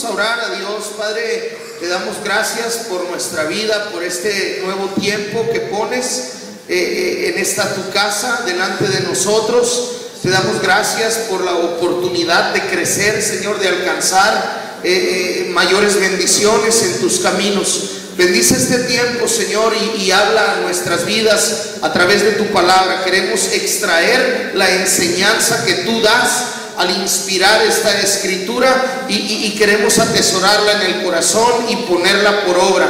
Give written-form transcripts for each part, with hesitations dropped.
Vamos a orar a Dios. Padre, te damos gracias por nuestra vida, por este nuevo tiempo que pones en esta tu casa delante de nosotros. Te damos gracias por la oportunidad de crecer, Señor, de alcanzar mayores bendiciones en tus caminos. Bendice este tiempo, Señor, y habla a nuestras vidas a través de tu palabra. Queremos extraer la enseñanza que tú das al inspirar esta escritura y queremos atesorarla en el corazón y ponerla por obra.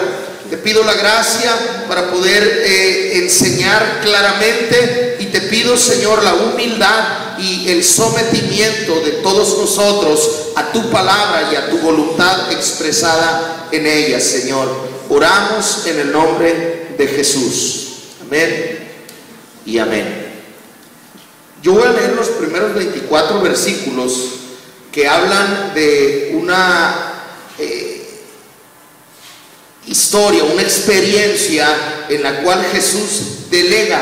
Te pido la gracia para poder enseñar claramente, y te pido, Señor, la humildad y el sometimiento de todos nosotros a tu palabra y a tu voluntad expresada en ella, Señor. Oramos en el nombre de Jesús. Amén y amén. Yo voy a leer los primeros 24 versículos que hablan de una historia, una experiencia en la cual Jesús delega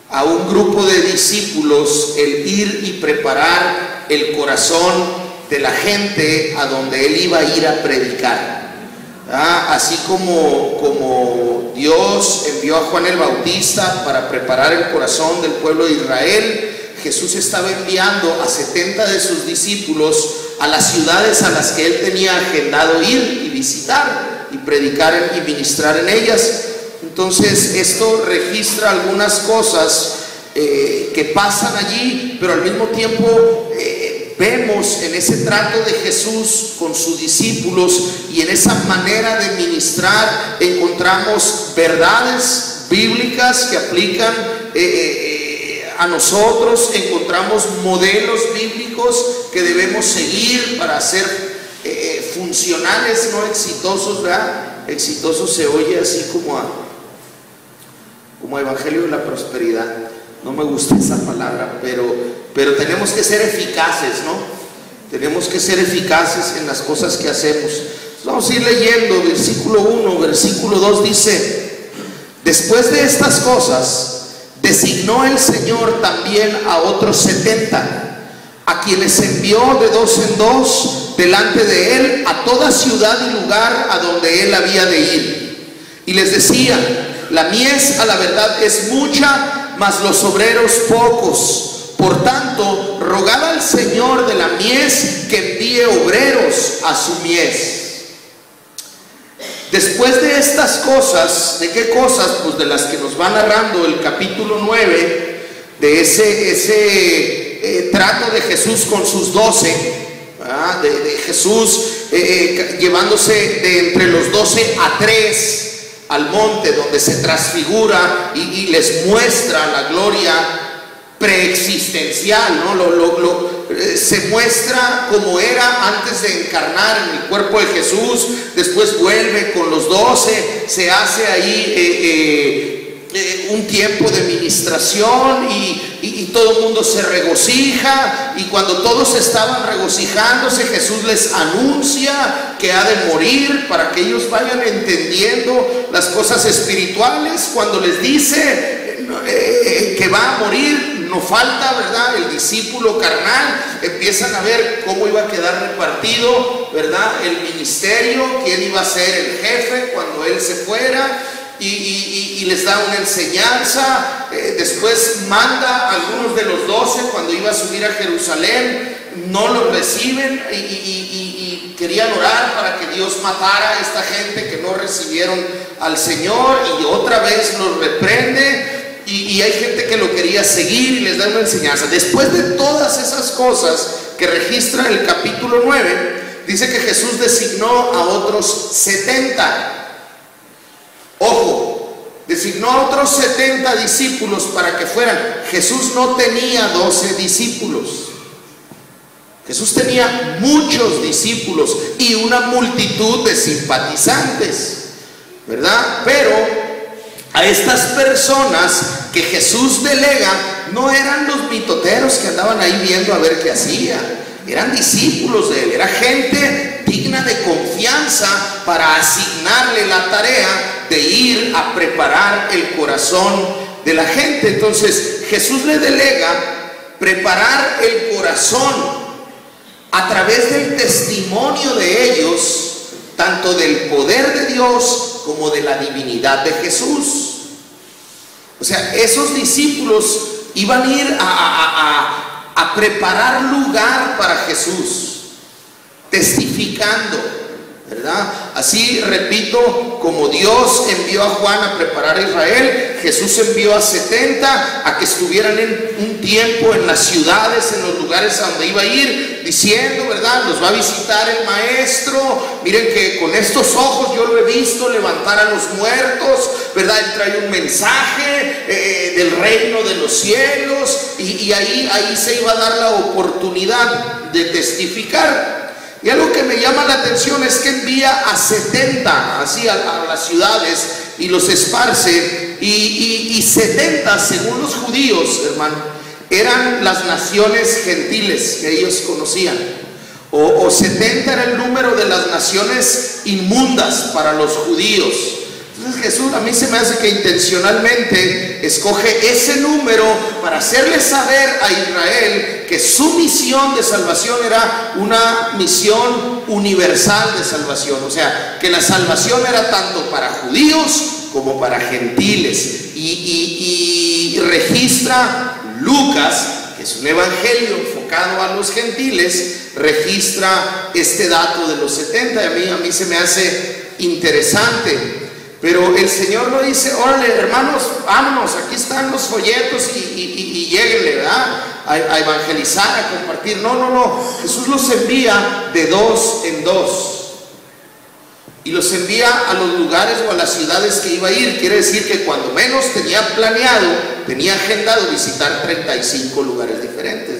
a un grupo de discípulos el ir y preparar el corazón de la gente a donde él iba a ir a predicar. Así como Dios envió a Juan el Bautista para preparar el corazón del pueblo de Israel, Jesús estaba enviando a 70 de sus discípulos a las ciudades a las que él tenía agendado ir y visitar y predicar y ministrar en ellas. Entonces esto registra algunas cosas que pasan allí, pero al mismo tiempo vemos en ese trato de Jesús con sus discípulos y en esa manera de ministrar encontramos verdades bíblicas que aplican a nosotros, encontramos modelos bíblicos que debemos seguir para ser funcionales, no exitosos, ¿verdad? Exitoso se oye así como evangelio de la prosperidad. No me gusta esa palabra, pero tenemos que ser eficaces, ¿no? Tenemos que ser eficaces en las cosas que hacemos. Vamos a ir leyendo versículo 1, versículo 2 dice: después de estas cosas designó el Señor también a otros 70, a quienes envió de 2 en 2 delante de él a toda ciudad y lugar a donde él había de ir. Y les decía: la mies a la verdad es mucha, mas los obreros pocos. Por tanto, rogad al Señor de la mies que envíe obreros a su mies. Después de estas cosas, ¿de qué cosas? Pues de las que nos va narrando el capítulo 9, de ese trato de Jesús con sus 12, de Jesús llevándose de entre los 12 a 3 al monte donde se transfigura y les muestra la gloria preexistencial, ¿no? Se muestra como era antes de encarnar en el cuerpo de Jesús. Después vuelve con los 12, se hace ahí un tiempo de ministración y todo el mundo se regocija, y cuando todos estaban regocijándose, Jesús les anuncia que ha de morir para que ellos vayan entendiendo las cosas espirituales. Cuando les dice que va a morir, no falta, ¿verdad?, el discípulo carnal. Empiezan a ver cómo iba a quedar repartido, ¿verdad?, el ministerio, quién iba a ser el jefe cuando él se fuera. Y les da una enseñanza. Después manda a algunos de los 12 cuando iba a subir a Jerusalén. No los reciben y querían orar para que Dios matara a esta gente que no recibieron al Señor, y otra vez los reprende, y hay gente que lo quería seguir y les da una enseñanza. Después de todas esas cosas que registra el capítulo 9, dice que Jesús designó a otros 70. Ojo, designó a otros 70 discípulos para que fueran. Jesús no tenía 12 discípulos. Jesús tenía muchos discípulos y una multitud de simpatizantes, ¿verdad? Pero a estas personas que Jesús delega no eran los mitoteros que andaban ahí viendo a ver qué hacía. Eran discípulos de él, era gente digna de confianza para asignarle la tarea de ir a preparar el corazón de la gente. Entonces Jesús le delega preparar el corazón a través del testimonio de ellos, tanto del poder de Dios como de la divinidad de Jesús. O sea, esos discípulos iban a ir a preparar lugar para Jesús, testificando, ¿verdad? Así, repito, como Dios envió a Juan a preparar a Israel, Jesús envió a 70 a que estuvieran en un tiempo en las ciudades, en los lugares a donde iba a ir, diciendo, ¿verdad? Los va a visitar el Maestro. Miren que con estos ojos yo lo he visto levantar a los muertos, ¿verdad? Él trae un mensaje del reino de los cielos, y ahí se iba a dar la oportunidad de testificar. Y algo que me llama la atención es que envía a 70 así a las ciudades y los esparce, y 70, según los judíos, hermano, eran las naciones gentiles que ellos conocían, o 70 era el número de las naciones inmundas para los judíos. Entonces Jesús, a mí se me hace que intencionalmente escoge ese número para hacerle saber a Israel que su misión de salvación era una misión universal de salvación. O sea, que la salvación era tanto para judíos como para gentiles. Y registra Lucas, que es un evangelio enfocado a los gentiles, registra este dato de los 70. A mí se me hace interesante. Pero el Señor no dice, órale, hermanos, vámonos, aquí están los folletos y lléguenle, ¿verdad? A evangelizar, a compartir. No. Jesús los envía de 2 en 2. Y los envía a los lugares o a las ciudades que iba a ir. Quiere decir que cuando menos tenía planeado, tenía agendado visitar 35 lugares diferentes.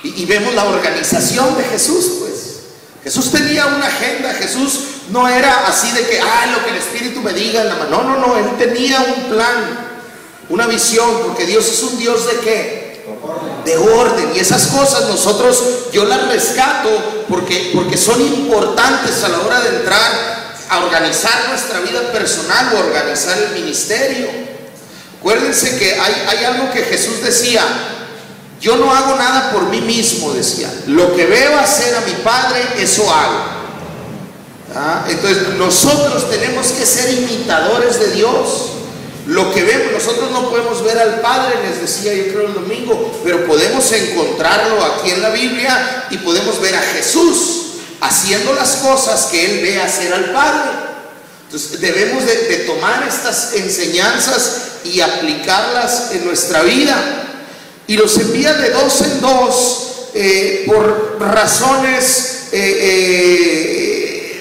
Y vemos la organización de Jesús, pues. Jesús tenía una agenda. Jesús no era así de que, lo que el Espíritu me diga en la mano. No, Él tenía un plan, una visión, porque Dios es un Dios ¿de qué? De orden. Y esas cosas yo las rescato porque son importantes a la hora de entrar a organizar nuestra vida personal o organizar el ministerio. Acuérdense que hay algo que Jesús decía: yo no hago nada por mí mismo, decía. Lo que veo hacer a mi Padre, eso hago. Entonces nosotros tenemos que ser imitadores de Dios. Lo que vemos, nosotros no podemos ver al Padre, les decía yo creo el domingo, pero podemos encontrarlo aquí en la Biblia, y podemos ver a Jesús haciendo las cosas que Él ve hacer al Padre. Entonces debemos de tomar estas enseñanzas y aplicarlas en nuestra vida. Y los envía de 2 en 2 por razones de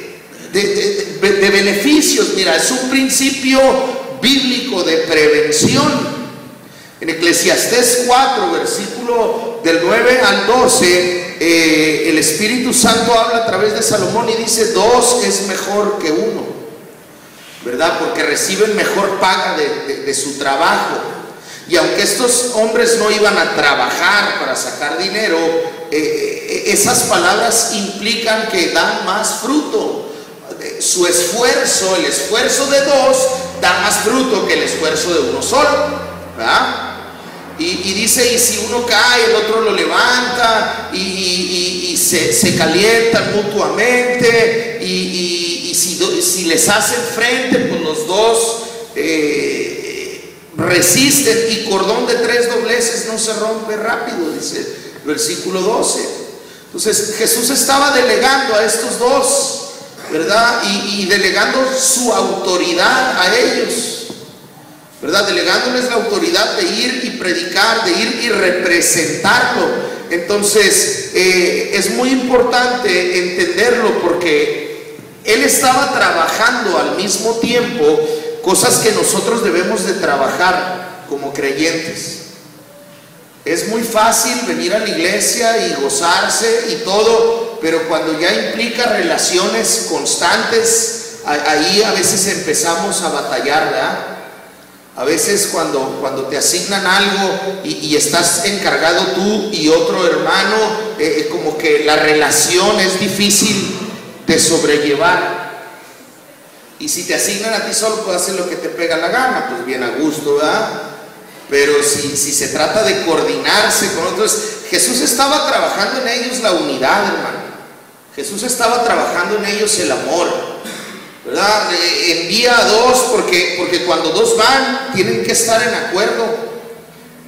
beneficios. Mira, es un principio bíblico de prevención. En Eclesiastés 4, versículo del 9 al 12, el Espíritu Santo habla a través de Salomón y dice: 2 es mejor que 1, ¿verdad? Porque reciben mejor paga de su trabajo. Y aunque estos hombres no iban a trabajar para sacar dinero, esas palabras implican que dan más fruto. Su esfuerzo, el esfuerzo de 2, da más fruto que el esfuerzo de uno solo, ¿verdad? Y dice, y si uno cae, el otro lo levanta, y se calientan mutuamente, y si les hacen frente, pues los dos resisten, y cordón de 3 dobleces no se rompe rápido, dice el versículo 12. Entonces Jesús estaba delegando a estos 2, ¿verdad? Y delegando su autoridad a ellos, ¿verdad? Delegándoles la autoridad de ir y predicar, de ir y representarlo. Entonces es muy importante entenderlo, porque Él estaba trabajando al mismo tiempo cosas que nosotros debemos de trabajar como creyentes. Es muy fácil venir a la iglesia y gozarse y todo, pero cuando ya implica relaciones constantes, ahí a veces empezamos a batallar, ¿verdad? A veces cuando te asignan algo y estás encargado tú y otro hermano, como que la relación es difícil de sobrellevar. Y si te asignan a ti solo, puedes hacer lo que te pega la gana, pues bien a gusto, ¿verdad? Pero si se trata de coordinarse con otros Entonces Jesús estaba trabajando en ellos la unidad, hermano. Jesús estaba trabajando en ellos el amor, ¿verdad? Envía a dos porque cuando dos van tienen que estar en acuerdo.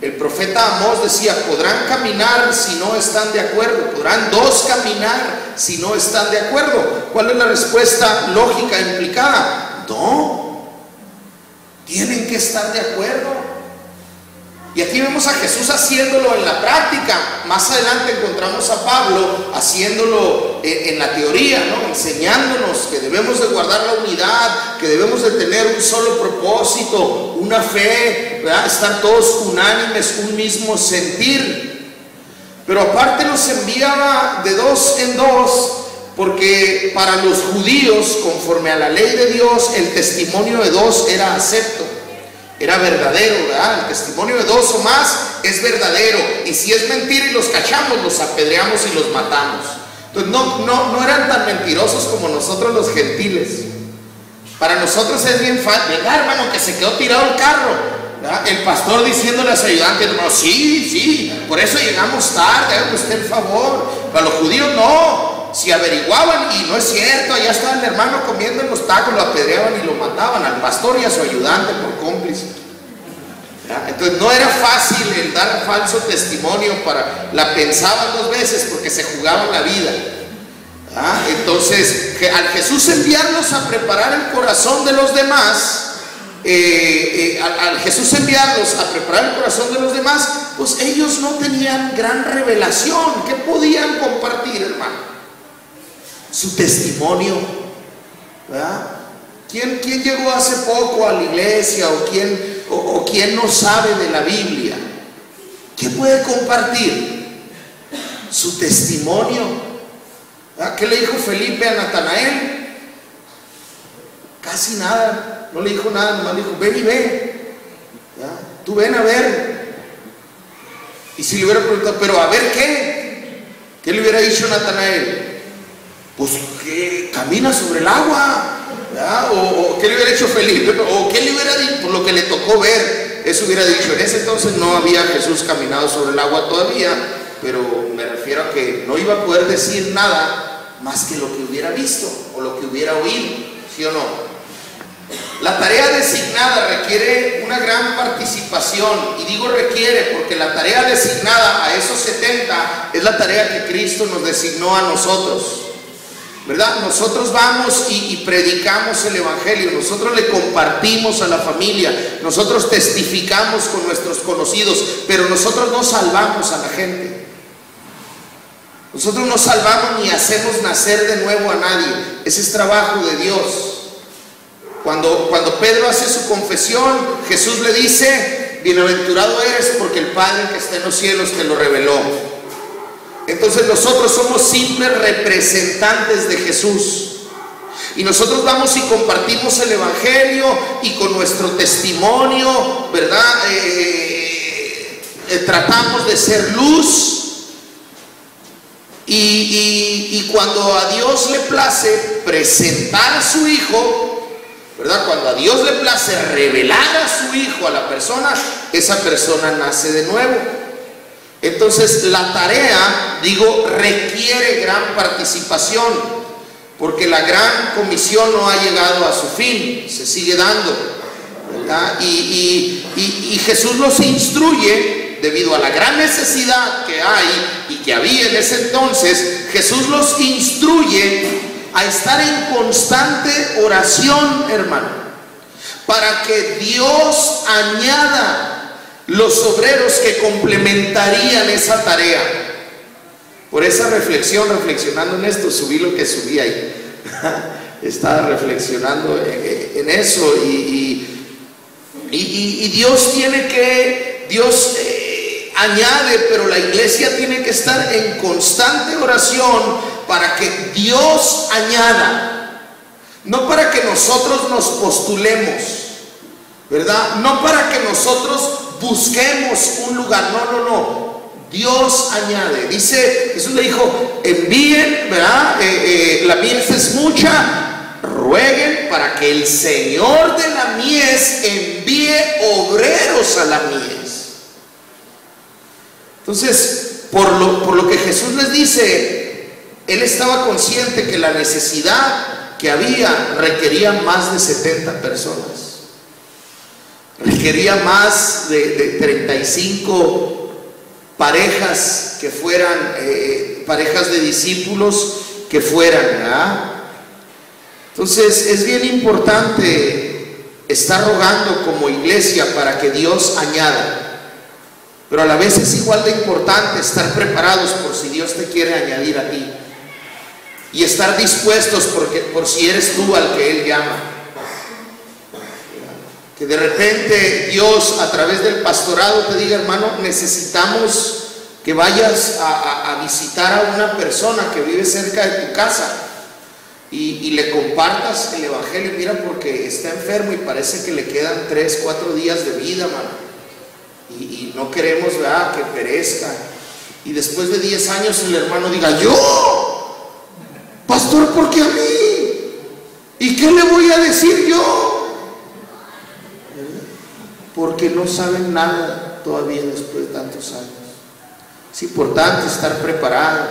El profeta Amós decía: podrán caminar si no están de acuerdo, podrán dos caminar si no están de acuerdo. ¿Cuál es la respuesta lógica implicada? No, tienen que estar de acuerdo. Y aquí vemos a Jesús haciéndolo en la práctica. Más adelante encontramos a Pablo haciéndolo en la teoría, ¿no? Enseñándonos que debemos de guardar la unidad, que debemos de tener un solo propósito, una fe, ¿verdad? Estar todos unánimes, un mismo sentir. Pero aparte nos enviaba de dos en dos, porque para los judíos, conforme a la ley de Dios, el testimonio de dos era acepto. Era verdadero, ¿verdad? El testimonio de dos o más es verdadero. Y si es mentira y los cachamos, los apedreamos y los matamos. Entonces no eran tan mentirosos como nosotros los gentiles. Para nosotros es bien fácil. Venga, hermano, que se quedó tirado el carro, ¿verdad? El pastor diciéndole a su ayudante: hermano, sí, por eso llegamos tarde, hágame usted el favor. Para los judíos no. Si averiguaban y no es cierto, allá estaba el hermano comiendo en los tacos, lo apedreaban y lo mataban al pastor y a su ayudante por cómplice. Entonces no era fácil el dar falso testimonio, la pensaban dos veces porque se jugaban la vida. Entonces al Jesús enviarlos a preparar el corazón de los demás, al Jesús enviarlos a preparar el corazón de los demás, pues ellos no tenían gran revelación. ¿Qué podían compartir, hermano? Su testimonio, ¿verdad? ¿Quién llegó hace poco a la iglesia o quién no sabe de la Biblia? ¿Qué puede compartir? Su testimonio. ¿Verdad? ¿Qué le dijo Felipe a Natanael? Casi nada, no le dijo nada, nomás le dijo: ven y ve, ¿verdad? Tú ven a ver. Y si le hubiera preguntado: pero a ver ¿qué le hubiera dicho Natanael? Pues que camina sobre el agua, ¿verdad? O qué le hubiera hecho Felipe, o qué le hubiera dicho, por lo que le tocó ver. Eso hubiera dicho. En ese entonces no había Jesús caminado sobre el agua todavía, pero me refiero a que no iba a poder decir nada más que lo que hubiera visto o lo que hubiera oído, ¿sí o no? La tarea designada requiere una gran participación, y digo requiere porque la tarea designada a esos 70 es la tarea que Cristo nos designó a nosotros, ¿verdad? Nosotros vamos y predicamos el evangelio, nosotros le compartimos a la familia, nosotros testificamos con nuestros conocidos, pero nosotros no salvamos a la gente. Nosotros no salvamos ni hacemos nacer de nuevo a nadie. Ese es trabajo de Dios. Cuando Pedro hace su confesión, Jesús le dice: bienaventurado eres porque el Padre que está en los cielos te lo reveló. Entonces nosotros somos simples representantes de Jesús, y nosotros vamos y compartimos el evangelio, y con nuestro testimonio, ¿verdad? Tratamos de ser luz, y cuando a Dios le place presentar a su Hijo, ¿verdad? Cuando a Dios le place revelar a su Hijo a la persona, esa persona nace de nuevo. Entonces la tarea, digo, requiere gran participación, porque la gran comisión no ha llegado a su fin, se sigue dando, ¿verdad? Y Jesús los instruye, debido a la gran necesidad que hay y que había en ese entonces. Jesús los instruye a estar en constante oración, hermano, para que Dios añada los obreros que complementarían esa tarea. Por esa reflexión, reflexionando en esto, subí lo que subí ahí. Estaba reflexionando en eso, y Dios añade, pero la iglesia tiene que estar en constante oración para que Dios añada, no para que nosotros nos postulemos, ¿verdad? No para que nosotros busquemos un lugar, no. Dios añade. Dice, Jesús le dijo: envíen, ¿verdad? La mies es mucha, rueguen para que el Señor de la mies envíe obreros a la mies. Entonces, por lo que Jesús les dice, Él estaba consciente que la necesidad que había requería más de 70 personas. Requería más de 35 parejas que fueran, parejas de discípulos que fueran, ¿verdad? Entonces es bien importante estar rogando como iglesia para que Dios añada, pero a la vez es igual de importante estar preparados por si Dios te quiere añadir a ti, y estar dispuestos por si eres tú al que Él llama. Que de repente Dios a través del pastorado te diga: hermano, necesitamos que vayas a visitar a una persona que vive cerca de tu casa y le compartas el evangelio. Mira, porque está enfermo y parece que le quedan 3, 4 días de vida, mano, y no queremos, ¿verdad?, que perezca. Y después de 10 años el hermano diga: yo, pastor, ¿por qué a mí? ¿Y qué le voy a decir yo? Porque no saben nada todavía después de tantos años. Es importante estar preparado,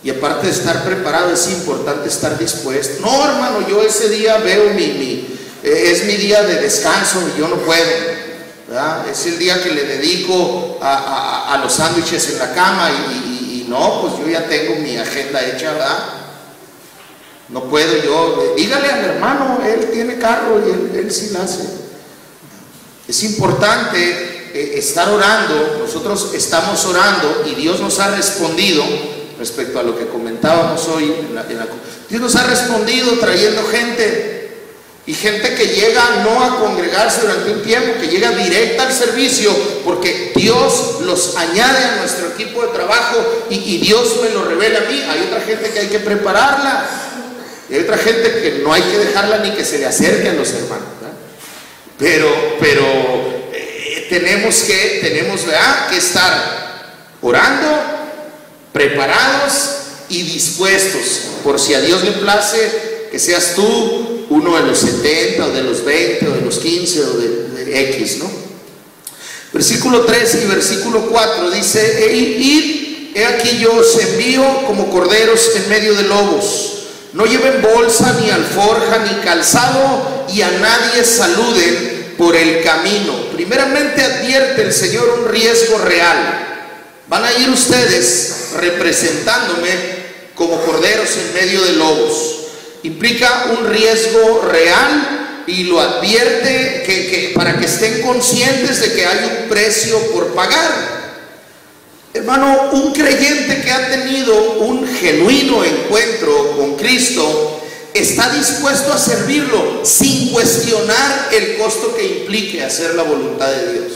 y aparte de estar preparado es importante estar dispuesto. No, hermano, yo ese día veo es mi día de descanso y yo no puedo, ¿verdad? Es el día que le dedico a los sándwiches en la cama y no, pues yo ya tengo mi agenda hecha, ¿verdad? No puedo yo. Dígale al hermano, él tiene carro y él sí la hace. Es importante estar orando. Nosotros estamos orando y Dios nos ha respondido respecto a lo que comentábamos hoy Dios nos ha respondido trayendo gente, y gente que llega no a congregarse durante un tiempo, que llega directa al servicio, porque Dios los añade a nuestro equipo de trabajo y Dios me lo revela a mí. Hay otra gente que hay que prepararla, y hay otra gente que no hay que dejarla ni que se le acerque a los hermanos, ¿verdad? Pero tenemos que estar orando, preparados y dispuestos, por si a Dios le place que seas tú uno de los 70 o de los 20 o de los 15 o de X, ¿no? Versículo 3 y versículo 4 dice: id, he aquí yo os envío como corderos en medio de lobos. No lleven bolsa, ni alforja, ni calzado, y a nadie saluden por el camino. Primeramente advierte el Señor un riesgo real. Van a ir ustedes representándome como corderos en medio de lobos. Implica un riesgo real, y lo advierte que para que estén conscientes de que hay un precio por pagar. Hermano, un creyente que ha tenido un genuino encuentro con Cristo está dispuesto a servirlo sin cuestionar el costo que implique hacer la voluntad de Dios.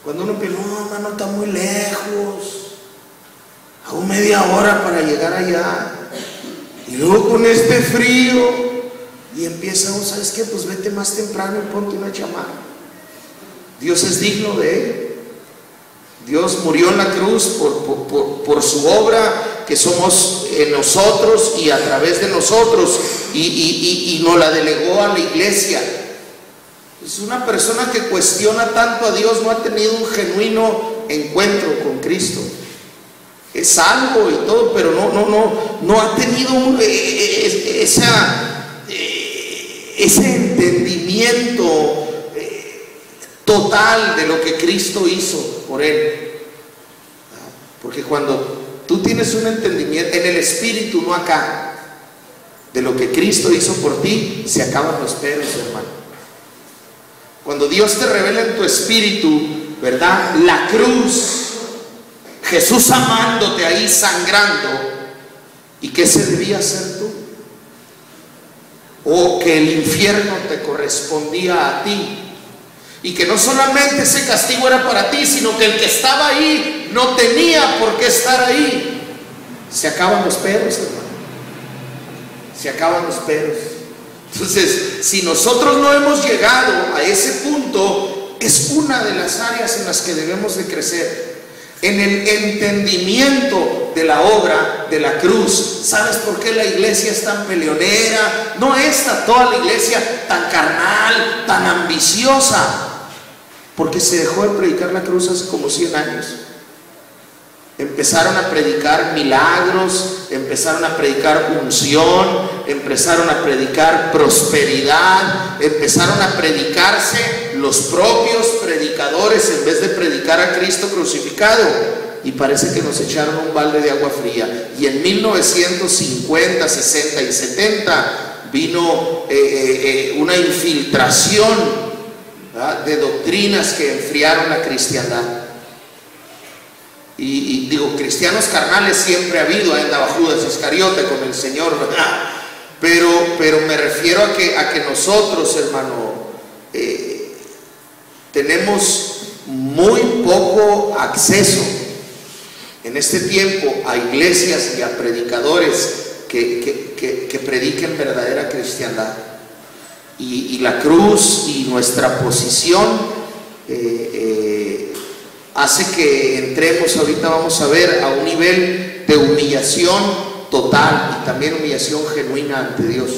Cuando uno piensa: no, hermano, está muy lejos, hago media hora para llegar allá, y luego con este frío, y empieza: ¿sabes qué? Pues vete más temprano y ponte una chamarra. Dios es digno de ello. Dios murió en la cruz por su obra, que somos en nosotros y a través de nosotros, y nos la delegó a la iglesia. Es una persona que cuestiona tanto a Dios, no ha tenido un genuino encuentro con Cristo. Es salvo y todo, pero no ha tenido ese entendimiento total de lo que Cristo hizo por él. Porque cuando tú tienes un entendimiento en el espíritu, no acá, de lo que Cristo hizo por ti, se acaban los peros, hermano. Cuando Dios te revela en tu espíritu, ¿verdad?, la cruz, Jesús amándote ahí sangrando, ¿y qué se debía hacer tú? O que el infierno te correspondía a ti, y que no solamente ese castigo era para ti, sino que el que estaba ahí no tenía por qué estar ahí. Se acaban los peros, hermano. Se acaban los peros. Entonces, si nosotros no hemos llegado a ese punto, es una de las áreas en las que debemos de crecer, en el entendimiento de la obra de la cruz. ¿Sabes por qué la iglesia es tan peleonera? No está toda la iglesia tan carnal, tan ambiciosa, Porque se dejó de predicar la cruz hace como 100 años. Empezaron a predicar milagros, empezaron a predicar unción, empezaron a predicar prosperidad, empezaron a predicarse los propios predicadores en vez de predicar a Cristo crucificado. Y parece que nos echaron un balde de agua fría. Y en 1950, 60 y 70 vino una infiltración, ¿verdad?, de doctrinas que enfriaron la cristiandad. Y digo, cristianos carnales siempre ha habido, andaba Judas Iscariote con el Señor, ¿verdad? Pero me refiero a que nosotros, hermano, tenemos muy poco acceso en este tiempo a iglesias y a predicadores que prediquen verdadera cristiandad. Y la cruz y nuestra posición hace que entremos, ahorita vamos a ver, a un nivel de humillación total y también humillación genuina ante Dios.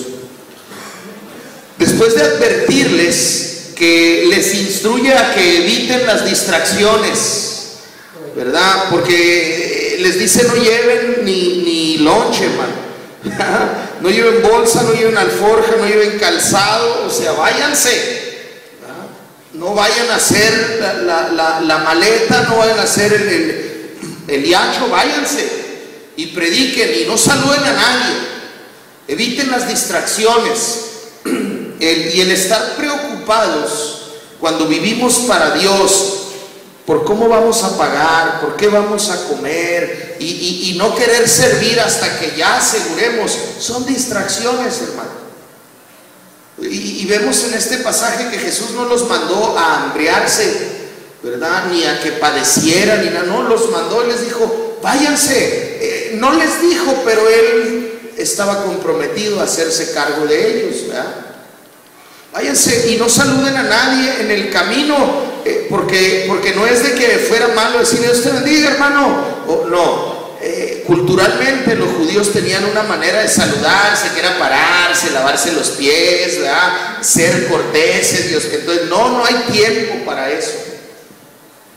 Después de advertirles que les instruye a que eviten las distracciones, ¿verdad? Porque les dice no lleven ni lonche, hermano. No lleven bolsa, no lleven alforja, no lleven calzado, o sea, váyanse. No vayan a hacer la maleta, no vayan a hacer el yacho, váyanse y prediquen y no saluden a nadie. Eviten las distracciones y el estar preocupados cuando vivimos para Dios por cómo vamos a pagar, por qué vamos a comer y no querer servir hasta que ya aseguremos, son distracciones, hermano. Y vemos en este pasaje que Jesús no los mandó a hambriarse, ¿verdad?, ni a que padecieran, ni nada, no, los mandó y les dijo, váyanse. No les dijo, pero Él estaba comprometido a hacerse cargo de ellos, ¿verdad? Váyanse y no saluden a nadie en el camino, porque no es de que fuera malo decir Dios te bendiga, hermano, no. Culturalmente los judíos tenían una manera de saludarse, que era pararse, lavarse los pies, ¿verdad?, ser corteses. Dios, entonces no hay tiempo para eso.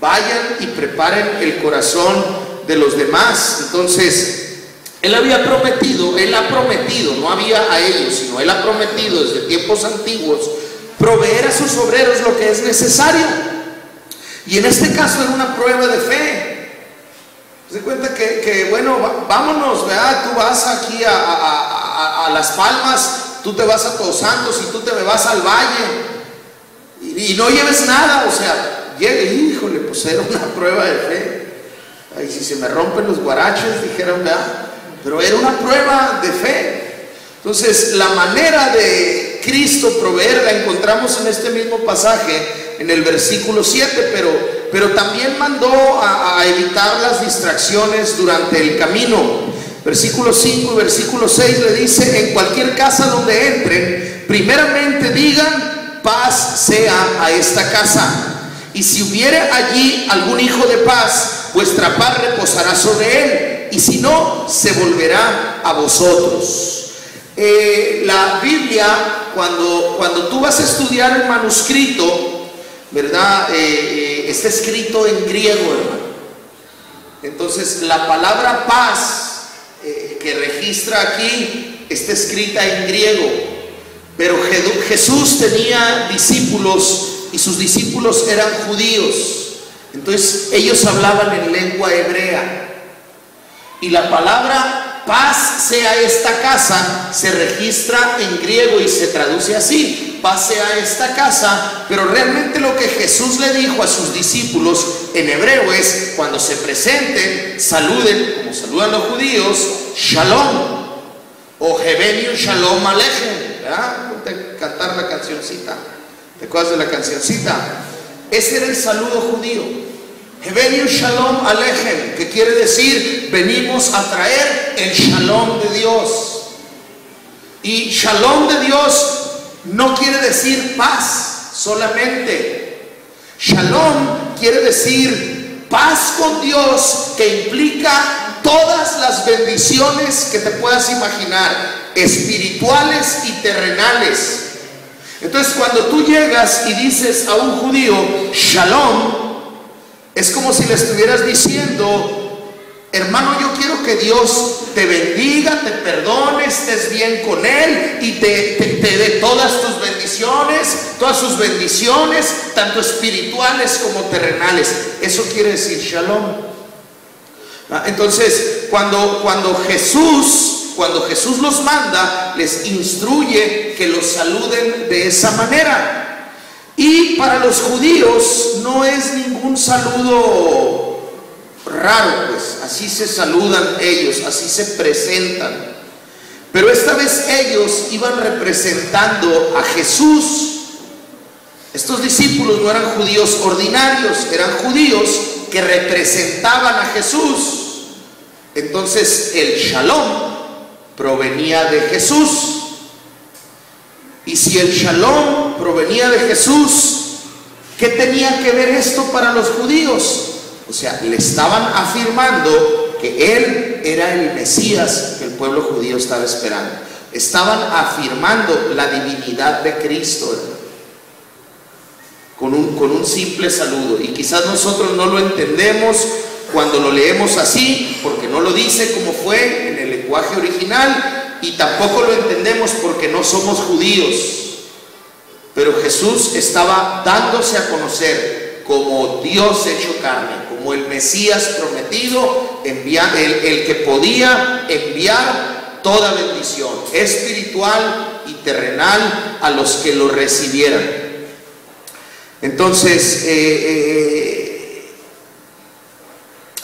Vayan y preparen el corazón de los demás. Entonces Él ha prometido, no había a ellos, sino Él ha prometido desde tiempos antiguos proveer a sus obreros lo que es necesario. Y en este caso era una prueba de fe. Se cuenta que bueno, vámonos, ¿verdad? Tú vas aquí a Las Palmas, tú te vas a Todos Santos y tú te vas al valle y no lleves nada, o sea, llegue, híjole, pues era una prueba de fe. Ay, si se me rompen los guaraches, dijeron, ¿verdad? Pero era una prueba de fe. Entonces, la manera de Cristo proveer la encontramos en este mismo pasaje, en el versículo 7, pero también mandó a evitar las distracciones durante el camino. Versículo 5 y versículo 6 le dice, en cualquier casa donde entren, primeramente digan, paz sea a esta casa. Y si hubiere allí algún hijo de paz, vuestra paz reposará sobre él, y si no, se volverá a vosotros. La Biblia, cuando tú vas a estudiar el manuscrito, ¿verdad? Está escrito en griego, hermano. Entonces la palabra paz que registra aquí está escrita en griego, pero Jesús tenía discípulos y sus discípulos eran judíos, entonces ellos hablaban en lengua hebrea, y la palabra paz sea esta casa se registra en griego y se traduce así, paz sea esta casa, pero realmente lo que Jesús le dijo a sus discípulos en hebreo es, cuando se presenten, saluden como saludan los judíos, shalom, o Hebeniu shalom alejem, ¿verdad? Ponte a cantar la cancioncita, ¿te acuerdas de la cancioncita? Ese era el saludo judío, Hebeniu shalom alejem, que quiere decir, venimos a traer el shalom de Dios. Y shalom de Dios no quiere decir paz solamente. Shalom quiere decir paz con Dios, que implica todas las bendiciones que te puedas imaginar, espirituales y terrenales. Entonces cuando tú llegas y dices a un judío Shalom, es como si le estuvieras diciendo: hermano, yo quiero que Dios te bendiga, te perdone, estés bien con Él y te dé todas tus bendiciones, todas sus bendiciones, tanto espirituales como terrenales. Eso quiere decir Shalom. Entonces, cuando Jesús los manda, les instruye que los saluden de esa manera. Y para los judíos no es ningún saludo raro, pues así se saludan ellos, así se presentan. Pero esta vez ellos iban representando a Jesús. Estos discípulos no eran judíos ordinarios, eran judíos que representaban a Jesús. Entonces el Shalom provenía de Jesús. Y si el Shalom provenía de Jesús, ¿qué tenía que ver esto para los judíos? O sea, le estaban afirmando que Él era el Mesías que el pueblo judío estaba esperando. Estaban afirmando la divinidad de Cristo con un simple saludo. Y quizás nosotros no lo entendemos cuando lo leemos así, porque no lo dice como fue en el lenguaje original, y tampoco lo entendemos porque no somos judíos. Pero Jesús estaba dándose a conocer como Dios hecho carne, como el Mesías prometido, el que podía enviar toda bendición espiritual y terrenal a los que lo recibieran. Entonces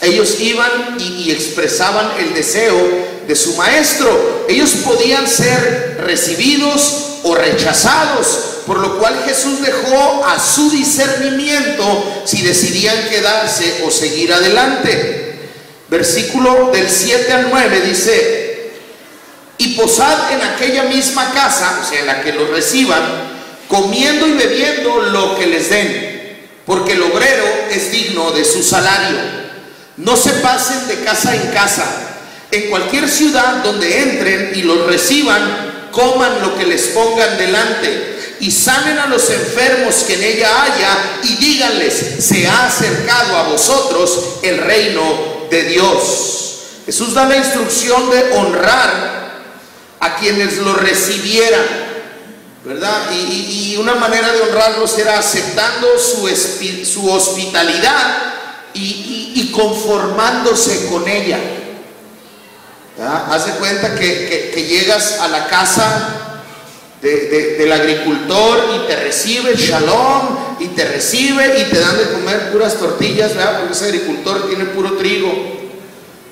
ellos iban y expresaban el deseo de su maestro. Ellos podían ser recibidos o rechazados, por lo cual Jesús dejó a su discernimiento si decidían quedarse o seguir adelante. Versículo del 7 al 9 dice: y posad en aquella misma casa, o sea, en la que los reciban, comiendo y bebiendo lo que les den, porque el obrero es digno de su salario. No se pasen de casa en casa. En cualquier ciudad donde entren y los reciban, coman lo que les pongan delante y sanen a los enfermos que en ella haya, y díganles: se ha acercado a vosotros el reino de Dios. Jesús da la instrucción de honrar a quienes lo recibieran, ¿verdad? Y una manera de honrarlos era aceptando su hospitalidad y conformándose con ella. Haz de cuenta que llegas a la casa del agricultor y te recibe Shalom, y te recibe y te dan de comer puras tortillas, ¿verdad? Porque ese agricultor tiene puro trigo.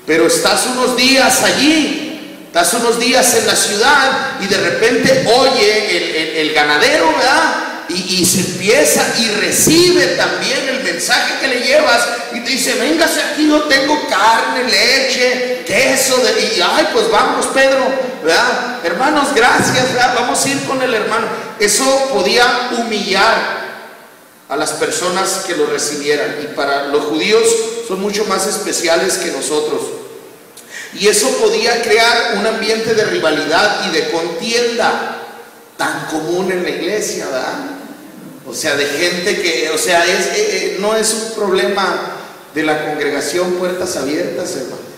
Pero estás unos días allí, estás unos días en la ciudad, y de repente oye el ganadero, ¿verdad? Y se empieza y recibe también el mensaje que le llevas, y te dice: véngase aquí, yo tengo carne, leche, queso, y ay, pues vamos, Pedro, ¿verdad? Hermanos, gracias, ¿verdad? Vamos a ir con el hermano. Eso podía humillar a las personas que lo recibieran, y para los judíos son mucho más especiales que nosotros, y eso podía crear un ambiente de rivalidad y de contienda tan común en la iglesia, ¿verdad? O sea, de gente que, o sea, no es un problema de la congregación Puertas Abiertas, hermano.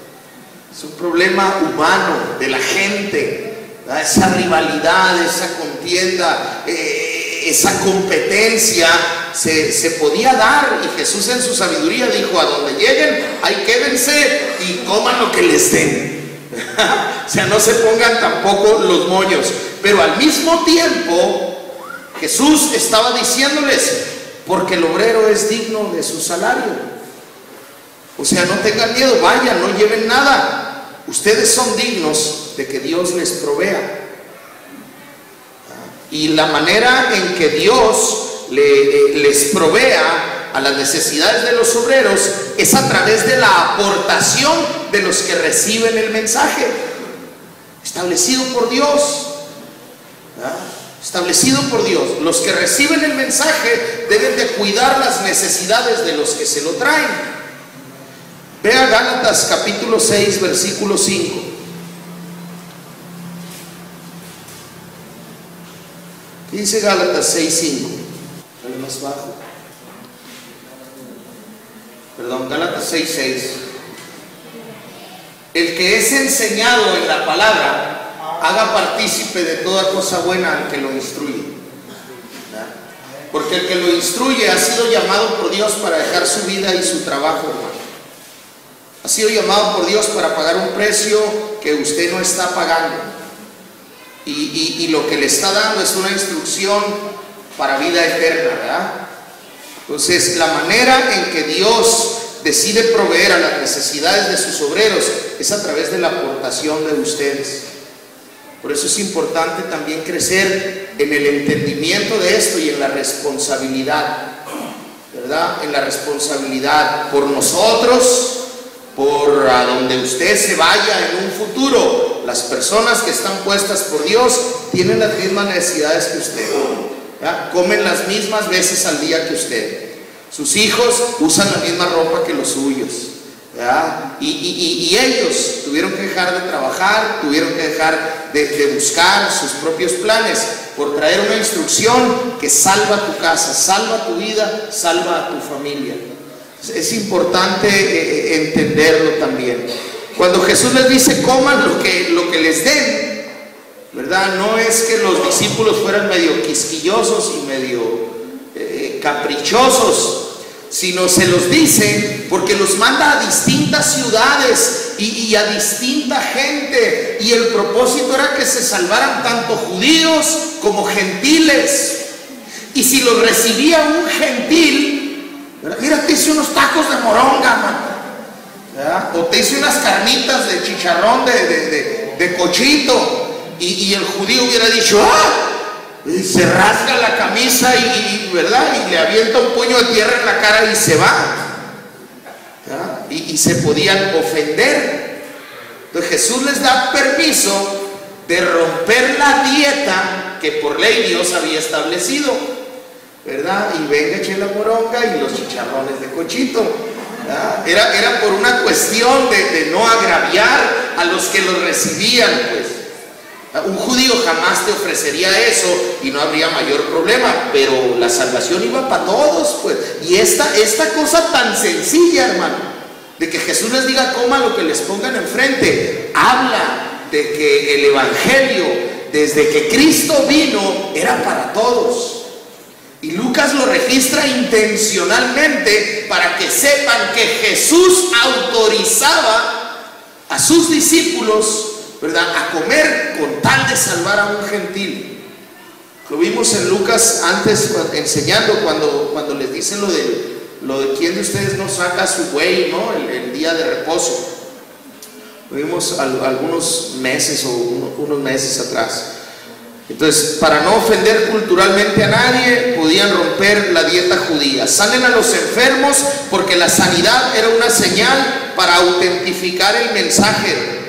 Es un problema humano, de la gente, ¿verdad? Esa rivalidad, esa contienda, esa competencia se podía dar, y Jesús en su sabiduría dijo: a donde lleguen, ahí quédense y coman lo que les den. O sea, no se pongan tampoco los moños. Pero al mismo tiempo Jesús estaba diciéndoles: porque el obrero es digno de su salario. O sea, no tengan miedo, vayan, no lleven nada. Ustedes son dignos de que Dios les provea. Y la manera en que Dios les provea a las necesidades de los obreros es a través de la aportación de los que reciben el mensaje, establecido por Dios. Establecido por Dios. Los que reciben el mensaje deben de cuidar las necesidades de los que se lo traen. Vea Gálatas capítulo 6 versículo 5. Dice Gálatas 6:5. Dale más bajo. Perdón, Gálatas 6:6. El que es enseñado en la palabra, haga partícipe de toda cosa buena al que lo instruye. Porque el que lo instruye ha sido llamado por Dios para dejar su vida y su trabajo, hermano. Ha sido llamado por Dios para pagar un precio que usted no está pagando. Y lo que le está dando es una instrucción para vida eterna, ¿verdad? Entonces, la manera en que Dios decide proveer a las necesidades de sus obreros es a través de la aportación de ustedes. Por eso es importante también crecer en el entendimiento de esto y en la responsabilidad, ¿verdad? En la responsabilidad por nosotros, por a donde usted se vaya en un futuro. Las personas que están puestas por Dios tienen las mismas necesidades que usted, ¿verdad? Comen las mismas veces al día que usted. Sus hijos usan la misma ropa que los suyos, ¿verdad? Y ellos tuvieron que dejar de trabajar, tuvieron que dejar de buscar sus propios planes por traer una instrucción que salva tu casa, salva tu vida, salva a tu familia. Es importante entenderlo también. Cuando Jesús les dice coman lo que les den, ¿verdad? No es que los discípulos fueran medio quisquillosos y medio caprichosos, sino se los dice porque los manda a distintas ciudades y a distinta gente, y el propósito era que se salvaran tanto judíos como gentiles. Y si los recibía un gentil, ¿verdad? Mira, te hice unos tacos de moronga, man, ¿verdad? O te hice unas carnitas de chicharrón de cochito, y el judío hubiera dicho ¡ah! Y se rasga la camisa ¿verdad? Y le avienta un puño de tierra en la cara y se va, ¿verdad? Y se podían ofender. Entonces Jesús les da permiso de romper la dieta que por ley Dios había establecido, ¿verdad? Y venga, eche la moronga y los chicharrones de cochito, ¿verdad? Era por una cuestión de no agraviar a los que los recibían, pues. Un judío jamás te ofrecería eso y no habría mayor problema, pero la salvación iba para todos, pues. Y esta cosa tan sencilla, hermano, de que Jesús les diga coman lo que les pongan enfrente, habla de que el evangelio, desde que Cristo vino, era para todos. Y Lucas lo registra intencionalmente para que sepan que Jesús autorizaba a sus discípulos, ¿verdad?, a comer con tal de salvar a un gentil. Lo vimos en Lucas antes enseñando cuando les dicen lo de quién de ustedes no saca su buey, ¿no? El día de reposo. Lo vimos algunos meses o unos meses atrás. Entonces, para no ofender culturalmente a nadie, podían romper la dieta judía. Salen a los enfermos porque la sanidad era una señal para autentificar el mensaje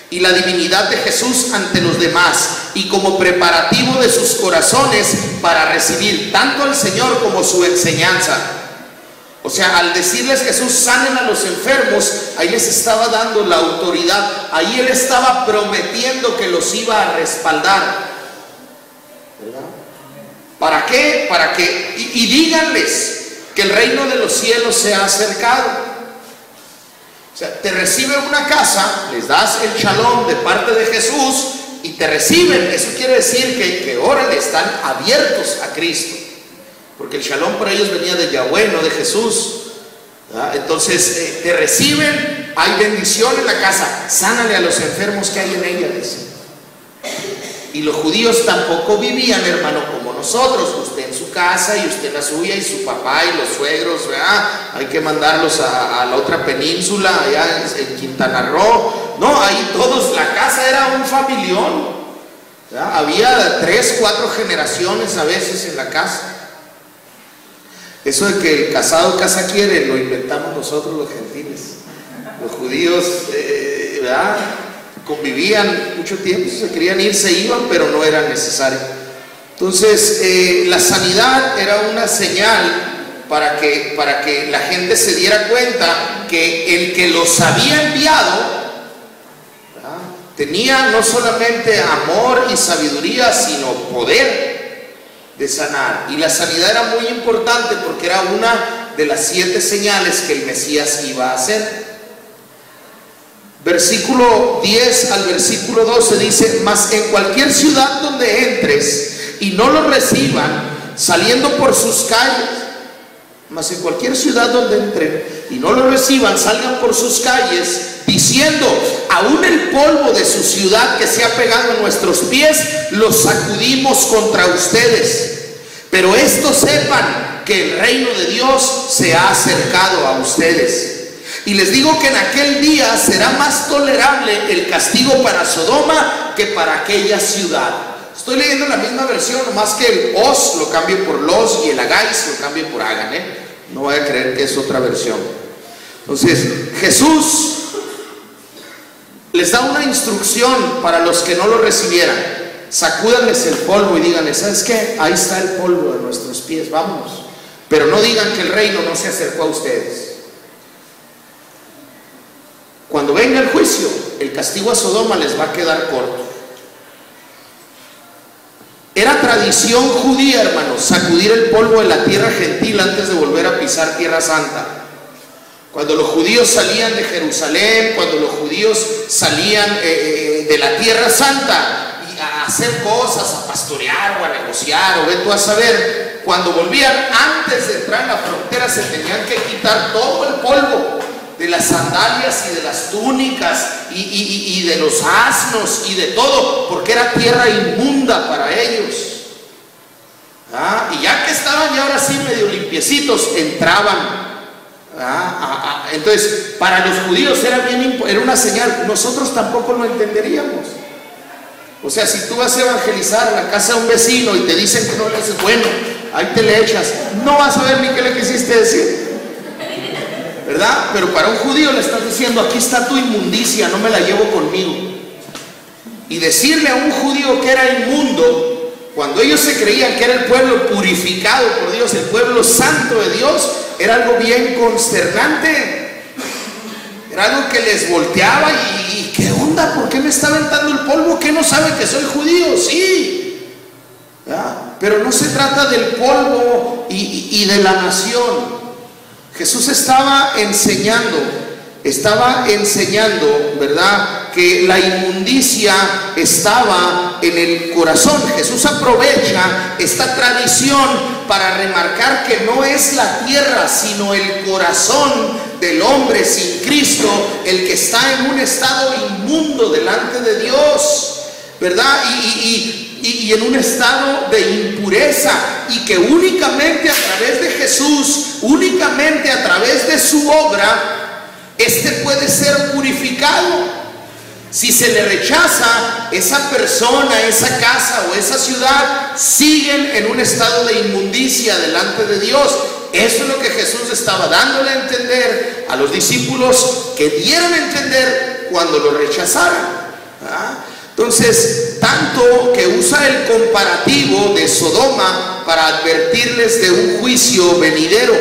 y la divinidad de Jesús ante los demás, y como preparativo de sus corazones para recibir tanto al Señor como su enseñanza. O sea, al decirles Jesús sanen a los enfermos, ahí les estaba dando la autoridad, ahí Él estaba prometiendo que los iba a respaldar, ¿verdad? ¿Para qué? Para que, y díganles que el reino de los cielos se ha acercado. O sea, te recibe una casa, les das el shalom de parte de Jesús y te reciben. Eso quiere decir que órale, están abiertos a Cristo, porque el shalom para ellos venía de Yahweh, no de Jesús, ¿verdad? Entonces te reciben, hay bendición en la casa, sánale a los enfermos que hay en ella, dice. Y los judíos tampoco vivían, hermano, como nosotros, usted en su casa y usted en la suya y su papá y los suegros, ¿verdad? Hay que mandarlos a la otra península, allá en Quintana Roo. No, ahí todos, la casa era un familión, ¿verdad? Había 3, 4 generaciones a veces en la casa. Eso de que el casado casa quiere, lo inventamos nosotros los gentiles. Los judíos, ¿verdad?, convivían mucho tiempo, si se querían ir, se iban, pero no era necesario. Entonces, la sanidad era una señal para que la gente se diera cuenta que el que los había enviado, ¿verdad?, tenía no solamente amor y sabiduría, sino poder. de sanar. Y la sanidad era muy importante porque era una de las 7 señales que el Mesías iba a hacer. Versículo 10 al versículo 12 dice: mas en cualquier ciudad donde entres y no lo reciban, saliendo por sus calles, mas en cualquier ciudad donde entren y no lo reciban, salgan por sus calles, diciendo: aún el polvo de su ciudad que se ha pegado en nuestros pies, lo sacudimos contra ustedes. Pero estos sepan que el reino de Dios se ha acercado a ustedes. Y les digo que en aquel día será más tolerable el castigo para Sodoma que para aquella ciudad. Estoy leyendo la misma versión, nomás que el os lo cambio por los y el hagáis lo cambio por hagan, No voy a creer que es otra versión. Entonces, Jesús les da una instrucción para los que no lo recibieran: sacúdanles el polvo y díganles: ¿sabes qué? Ahí está el polvo de nuestros pies, vámonos. Pero no digan que el reino no se acercó a ustedes. Cuando venga el juicio, el castigo a Sodoma les va a quedar corto. Era tradición judía, hermanos, sacudir el polvo de la tierra gentil antes de volver a pisar tierra santa. Cuando los judíos salían de Jerusalén, cuando los judíos salían de la tierra santa y a hacer cosas, a pastorear o a negociar, o ve tú a saber, cuando volvían, antes de entrar en la frontera, se tenían que quitar todo el polvo de las sandalias y de las túnicas y de los asnos y de todo, porque era tierra inmunda para ellos. Y ya que estaban ya ahora sí medio limpiecitos, entraban. Entonces, para los judíos era una señal. Nosotros tampoco lo entenderíamos. O sea, si tú vas a evangelizar a la casa de un vecino y te dicen que no le haces, bueno, ahí te le echas, no vas a ver ni qué le quisiste decir, ¿verdad? Pero para un judío le estás diciendo: aquí está tu inmundicia, no me la llevo conmigo. Y decirle a un judío que era inmundo, cuando ellos se creían que era el pueblo purificado por Dios, el pueblo santo de Dios, era algo bien consternante. Era algo que les volteaba y ¿qué onda? ¿Por qué me está aventando el polvo? ¿Qué no sabe que soy judío? Sí, ¿verdad? Pero no se trata del polvo y de la nación. Jesús estaba enseñando, ¿verdad?, que la inmundicia estaba en el corazón. Jesús aprovecha esta tradición para remarcar que no es la tierra, sino el corazón del hombre sin Cristo el que está en un estado inmundo delante de Dios, ¿verdad? Y en un estado de impureza, y que únicamente a través de Jesús, únicamente a través de su obra, puede ser purificado. Si se le rechaza, esa persona, esa casa o esa ciudad siguen en un estado de inmundicia delante de Dios. Eso es lo que Jesús estaba dándole a entender a los discípulos, que dieran a entender cuando lo rechazaran. Entonces, tanto que usa el comparativo de Sodoma para advertirles de un juicio venidero.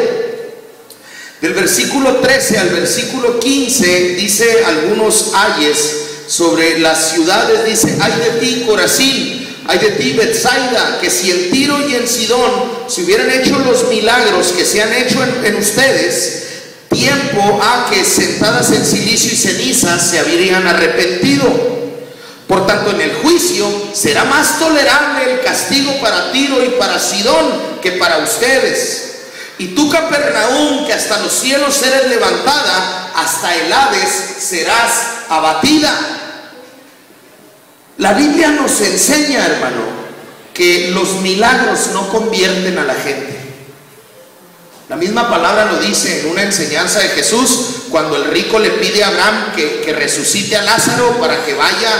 Del versículo 13 al versículo 15 dice algunos ayes sobre las ciudades. Dice: ay de ti, Corazín, ay de ti, Betsaida, que si en Tiro y en Sidón se hubieran hecho los milagros que se han hecho en ustedes, tiempo a que sentadas en silicio y cenizas se habrían arrepentido. Por tanto, en el juicio será más tolerable el castigo para Tiro y para Sidón que para ustedes. Y tú, Capernaum, que hasta los cielos eres levantada, hasta el Hades serás abatida. La Biblia nos enseña, hermano, que los milagros no convierten a la gente. La misma palabra lo dice en una enseñanza de Jesús, cuando el rico le pide a Abraham que resucite a Lázaro para que vaya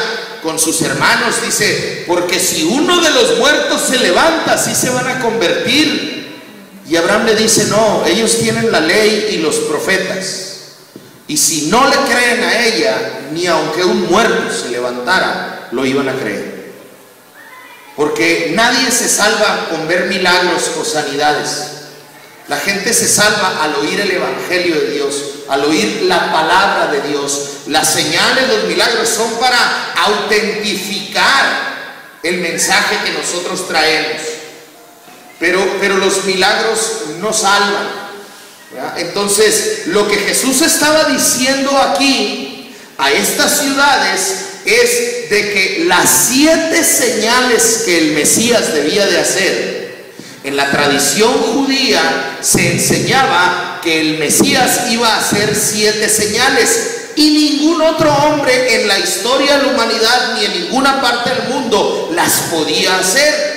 con sus hermanos. Dice: porque si uno de los muertos se levanta, así se van a convertir. Y Abraham le dice: no, ellos tienen la ley y los profetas, y si no le creen a ella, ni aunque un muerto se levantara, lo iban a creer. Porque nadie se salva con ver milagros o sanidades. La gente se salva al oír el evangelio de Dios, al oír la palabra de Dios. Las señales, los milagros son para autentificar el mensaje que nosotros traemos. pero los milagros no salvan, ¿verdad? Entonces, lo que Jesús estaba diciendo aquí a estas ciudades es de que las 7 señales que el Mesías debía de hacer, en la tradición judía se enseñaba que el Mesías iba a hacer 7 señales, y ningún otro hombre en la historia de la humanidad ni en ninguna parte del mundo las podía hacer.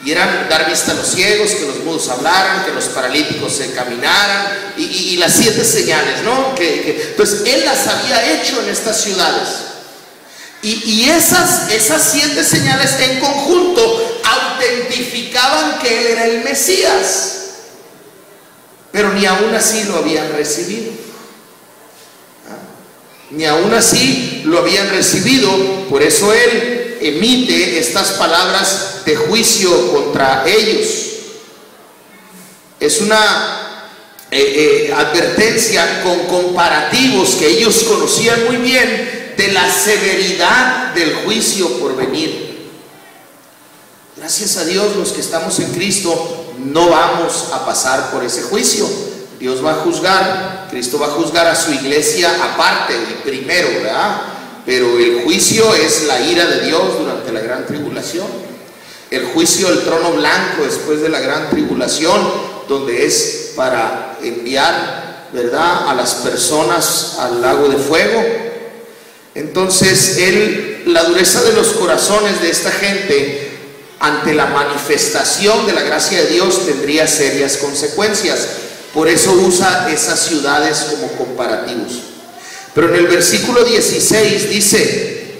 Y eran dar vista a los ciegos, que los mudos hablaran, que los paralíticos se caminaran, y las 7 señales, ¿no? Entonces él las había hecho en estas ciudades. Y esas 7 señales en conjunto autentificaban que él era el Mesías, pero ni aún así lo habían recibido. Ni aún así lo habían recibido. Por eso él emite estas palabras de juicio contra ellos. Es una advertencia con comparativos que ellos conocían muy bien de la severidad del juicio por venir. Gracias a Dios, los que estamos en Cristo no vamos a pasar por ese juicio. Dios va a juzgar, Cristo va a juzgar a su iglesia aparte y primero, ¿verdad? Pero el juicio es la ira de Dios durante la gran tribulación. El juicio del trono blanco después de la gran tribulación, donde es para enviar, ¿verdad?, a las personas al lago de fuego. Entonces, la dureza de los corazones de esta gente ante la manifestación de la gracia de Dios tendría serias consecuencias. Por eso usa esas ciudades como comparativos. Pero en el versículo 16 dice,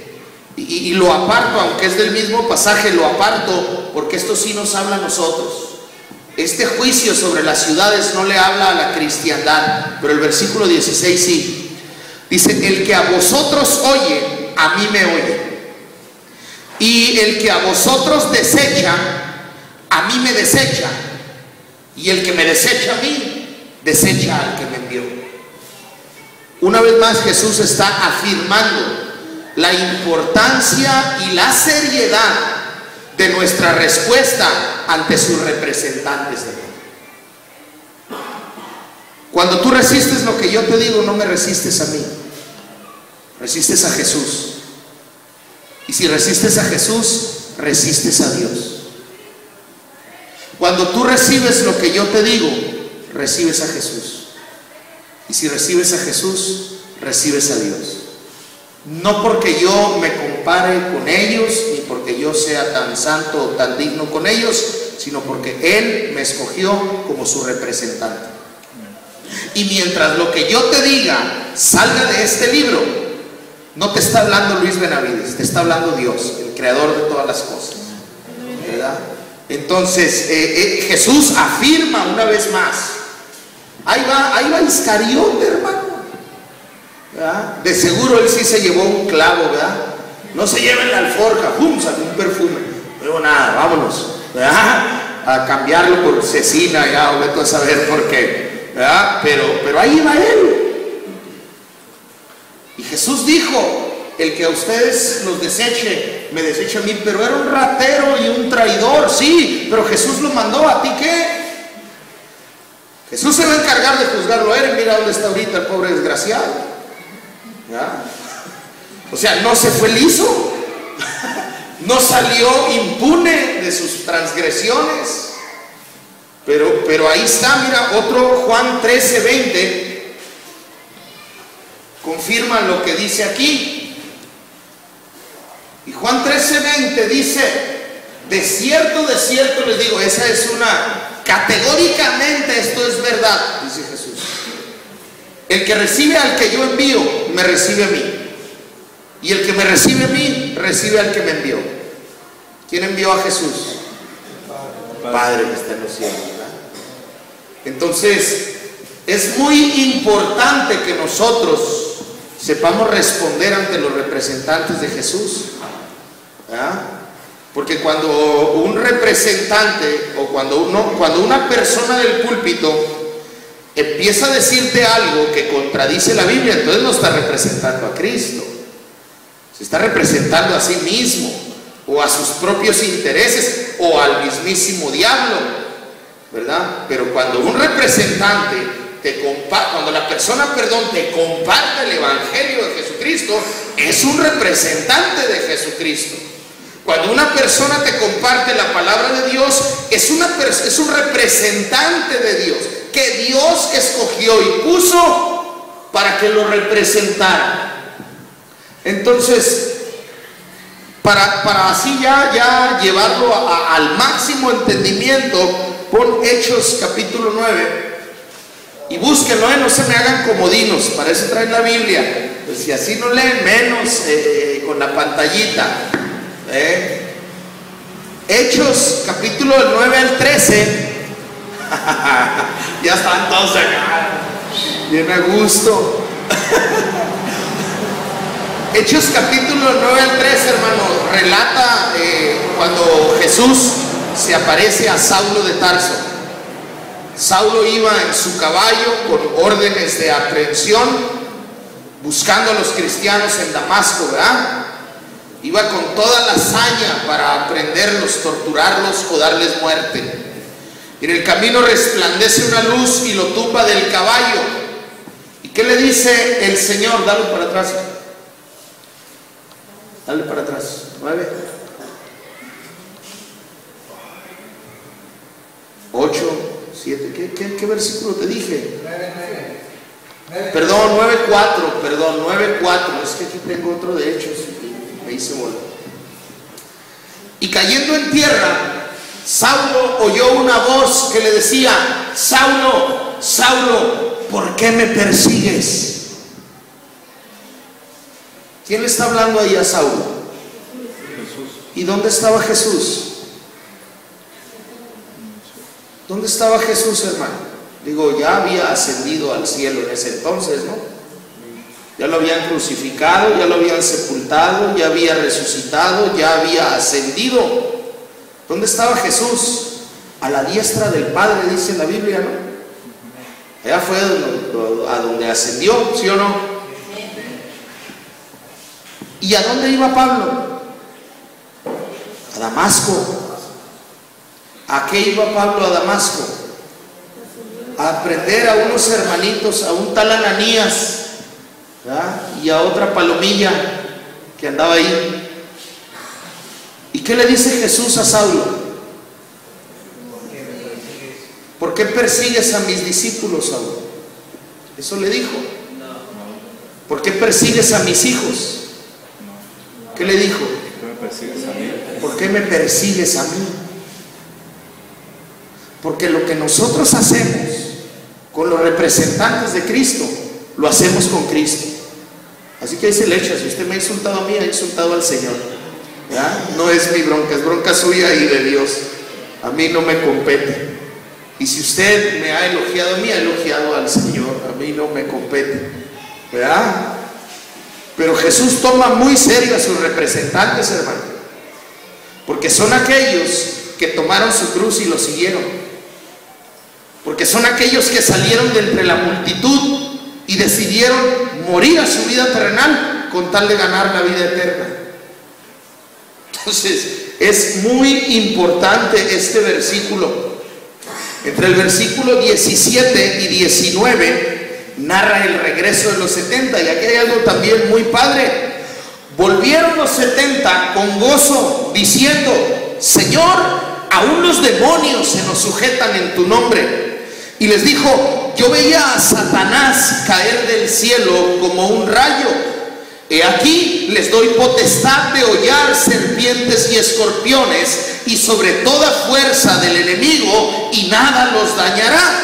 y lo aparto, aunque es del mismo pasaje, lo aparto porque esto sí nos habla a nosotros. Este juicio sobre las ciudades no le habla a la cristiandad, pero el versículo 16 sí. Dice, el que a vosotros oye, a mí me oye. Y el que a vosotros desecha, a mí me desecha. Y el que me desecha a mí, desecha al que me envió. Una vez más Jesús está afirmando la importancia y la seriedad de nuestra respuesta ante sus representantes de Dios. Cuando tú resistes lo que yo te digo, no me resistes a mí, resistes a Jesús. Y si resistes a Jesús, resistes a Dios. Cuando tú recibes lo que yo te digo, recibes a Jesús. Y si recibes a Jesús, recibes a Dios. No porque yo me compare con ellos, ni porque yo sea tan santo o tan digno con ellos, sino porque Él me escogió como su representante. Y mientras lo que yo te diga salga de este libro, no te está hablando Luis Benavides, te está hablando Dios, el creador de todas las cosas, ¿verdad? Entonces Jesús afirma una vez más. Ahí va Iscariote, hermano, ¿verdad? De seguro él sí se llevó un clavo, ¿verdad? No se lleva en la alforja, ¡pum!, sacó un perfume. No digo nada, vámonos, ¿verdad?, a cambiarlo por cecina, ya, o vete a saber por qué, ¿verdad? Pero ahí va él. Y Jesús dijo, el que a ustedes los deseche, me desecha a mí. Pero era un ratero y un traidor, sí, pero Jesús lo mandó. ¿A ti qué? Jesús se va a encargar de juzgarlo a él. Mira dónde está ahorita el pobre desgraciado, ¿ya? O sea, no se fue liso, no salió impune de sus transgresiones. Pero ahí está, mira, otro Juan 13:20 confirma lo que dice aquí. Y Juan 13:20 dice, de cierto les digo, esa es una, categóricamente esto es verdad, dice Jesús. El que recibe al que yo envío, me recibe a mí. Y el que me recibe a mí, recibe al que me envió. ¿Quién envió a Jesús? Padre que está en los cielos, ¿verdad? Entonces, es muy importante que nosotros sepamos responder ante los representantes de Jesús, ¿verdad? Porque cuando un representante o cuando una persona del púlpito empieza a decirte algo que contradice la Biblia, entonces no está representando a Cristo, se está representando a sí mismo. o a sus propios intereses o al mismísimo diablo, ¿verdad? Pero cuando un representante cuando la persona, te comparte el evangelio de Jesucristo, es un representante de Jesucristo. Cuando una persona te comparte la palabra de Dios, es un representante de Dios, que Dios escogió y puso para que lo representara. Entonces, para así ya llevarlo al máximo entendimiento, pon Hechos capítulo 9 y búsquenlo, no se me hagan comodinos, para eso traen la Biblia. Pues si así no leen, menos con la pantallita. Hechos capítulo del 9 al 13. Ya están todos acá, bien a gusto. Hechos capítulo 9 al 13, hermano, relata cuando Jesús se aparece a Saulo de Tarso. Saulo iba en su caballo con órdenes de aprehensión, buscando a los cristianos en Damasco, ¿verdad? Iba con toda la hazaña para prenderlos, torturarlos o darles muerte. En el camino resplandece una luz y lo tumba del caballo. ¿Y qué le dice el Señor? Dale para atrás. Dale para atrás. 9, 8, 7. ¿Qué versículo te dije? 9. Perdón, 9:4. Perdón, 9:4. Es que aquí tengo otro de Hechos. Me hice bola. Y cayendo en tierra, Saulo oyó una voz que le decía: Saulo, Saulo, ¿por qué me persigues? ¿Quién le está hablando ahí a Saulo? Jesús. ¿Y dónde estaba Jesús? ¿Dónde estaba Jesús, hermano? Digo, ya había ascendido al cielo en ese entonces, ¿no? Ya lo habían crucificado, ya lo habían sepultado, ya había resucitado, ya había ascendido. ¿Dónde estaba Jesús? A la diestra del Padre, dice la Biblia, ¿no? Allá fue a donde ascendió, ¿sí o no? ¿Y a dónde iba Pablo? A Damasco. ¿A qué iba Pablo a Damasco? A aprender a unos hermanitos, a un tal Ananías, ¿verdad? Y a otra palomilla que andaba ahí. ¿Y qué le dice Jesús a Saulo? ¿Por qué persigues a mis discípulos, Saulo? Eso le dijo. ¿Por qué persigues a mis hijos? ¿Qué le dijo? ¿Por qué me persigues a mí? Porque lo que nosotros hacemos con los representantes de Cristo, lo hacemos con Cristo. Así que ahí se le echa: si usted me ha insultado a mí, ha insultado al Señor, ¿ya? No es mi bronca, es bronca suya y de Dios. A mí no me compete. Y si usted me ha elogiado a mí, ha elogiado al Señor. A mí no me compete, ¿verdad? Pero Jesús toma muy serio a sus representantes, hermano, porque son aquellos que tomaron su cruz y lo siguieron, porque son aquellos que salieron de entre la multitud y decidieron morir a su vida terrenal con tal de ganar la vida eterna. Entonces es muy importante este versículo. Entre el versículo 17 y 19 narra el regreso de los 70, y aquí hay algo también muy padre. Volvieron los 70 con gozo, diciendo: Señor, aún los demonios se nos sujetan en tu nombre. Y les dijo: yo veía a Satanás caer del cielo como un rayo. He aquí, les doy potestad de hollar serpientes y escorpiones y sobre toda fuerza del enemigo, y nada los dañará.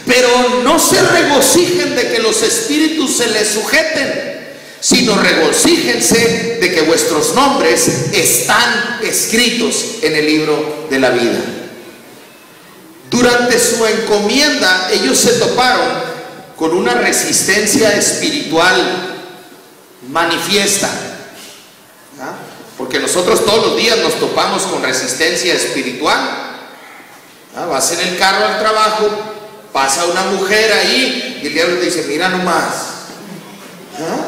Pero no se regocijen de que los espíritus se les sujeten, sino regocíjense de que vuestros nombres están escritos en el libro de la vida. Durante su encomienda, ellos se toparon con una resistencia espiritual manifiesta, ¿ah? Porque nosotros todos los días nos topamos con resistencia espiritual, ¿ah? Vas en el carro al trabajo, pasa una mujer ahí y el diablo te dice: mira nomás, ¿ah?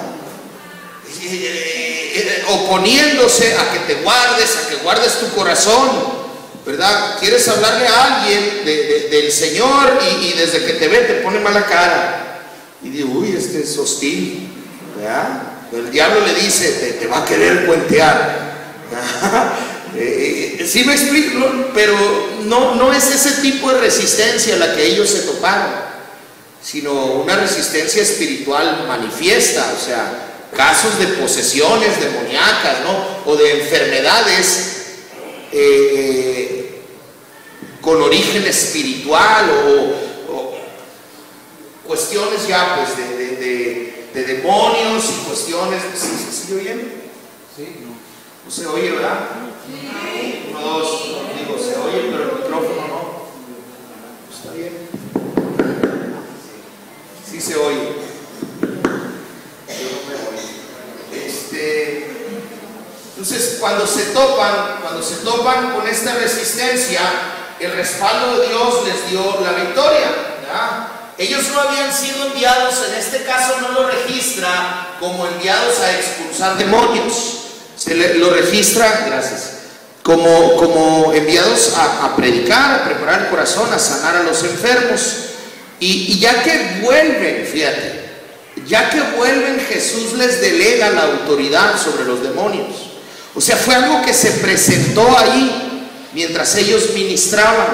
oponiéndose a que te guardes, a que guardes tu corazón, ¿verdad? Quieres hablarle a alguien del Señor y desde que te ve te pone mala cara y dice, uy, este es hostil, ¿verdad? El diablo le dice, te va a querer cuentear. Sí me explico, pero no es ese tipo de resistencia la que ellos se toparon, sino una resistencia espiritual manifiesta, o sea, casos de posesiones demoníacas, ¿no? O de enfermedades con origen espiritual o cuestiones ya pues de demonios y cuestiones. ¿Se sigue oyendo? Sí, no se oye, ¿verdad? Sí. 1, 2, digo, se oye, pero el micrófono no. Está bien. Sí se oye. Yo no me oigo. Entonces, cuando se topan con esta resistencia, el respaldo de Dios les dio la victoria, ¿verdad? Ellos no habían sido enviados, en este caso no lo registra como enviados a expulsar demonios, lo registra, gracias, como enviados a predicar, a preparar el corazón, a sanar a los enfermos. Y ya que vuelven, fíjate, ya que vuelven, Jesús les delega la autoridad sobre los demonios. O sea, fue algo que se presentó ahí mientras ellos ministraban,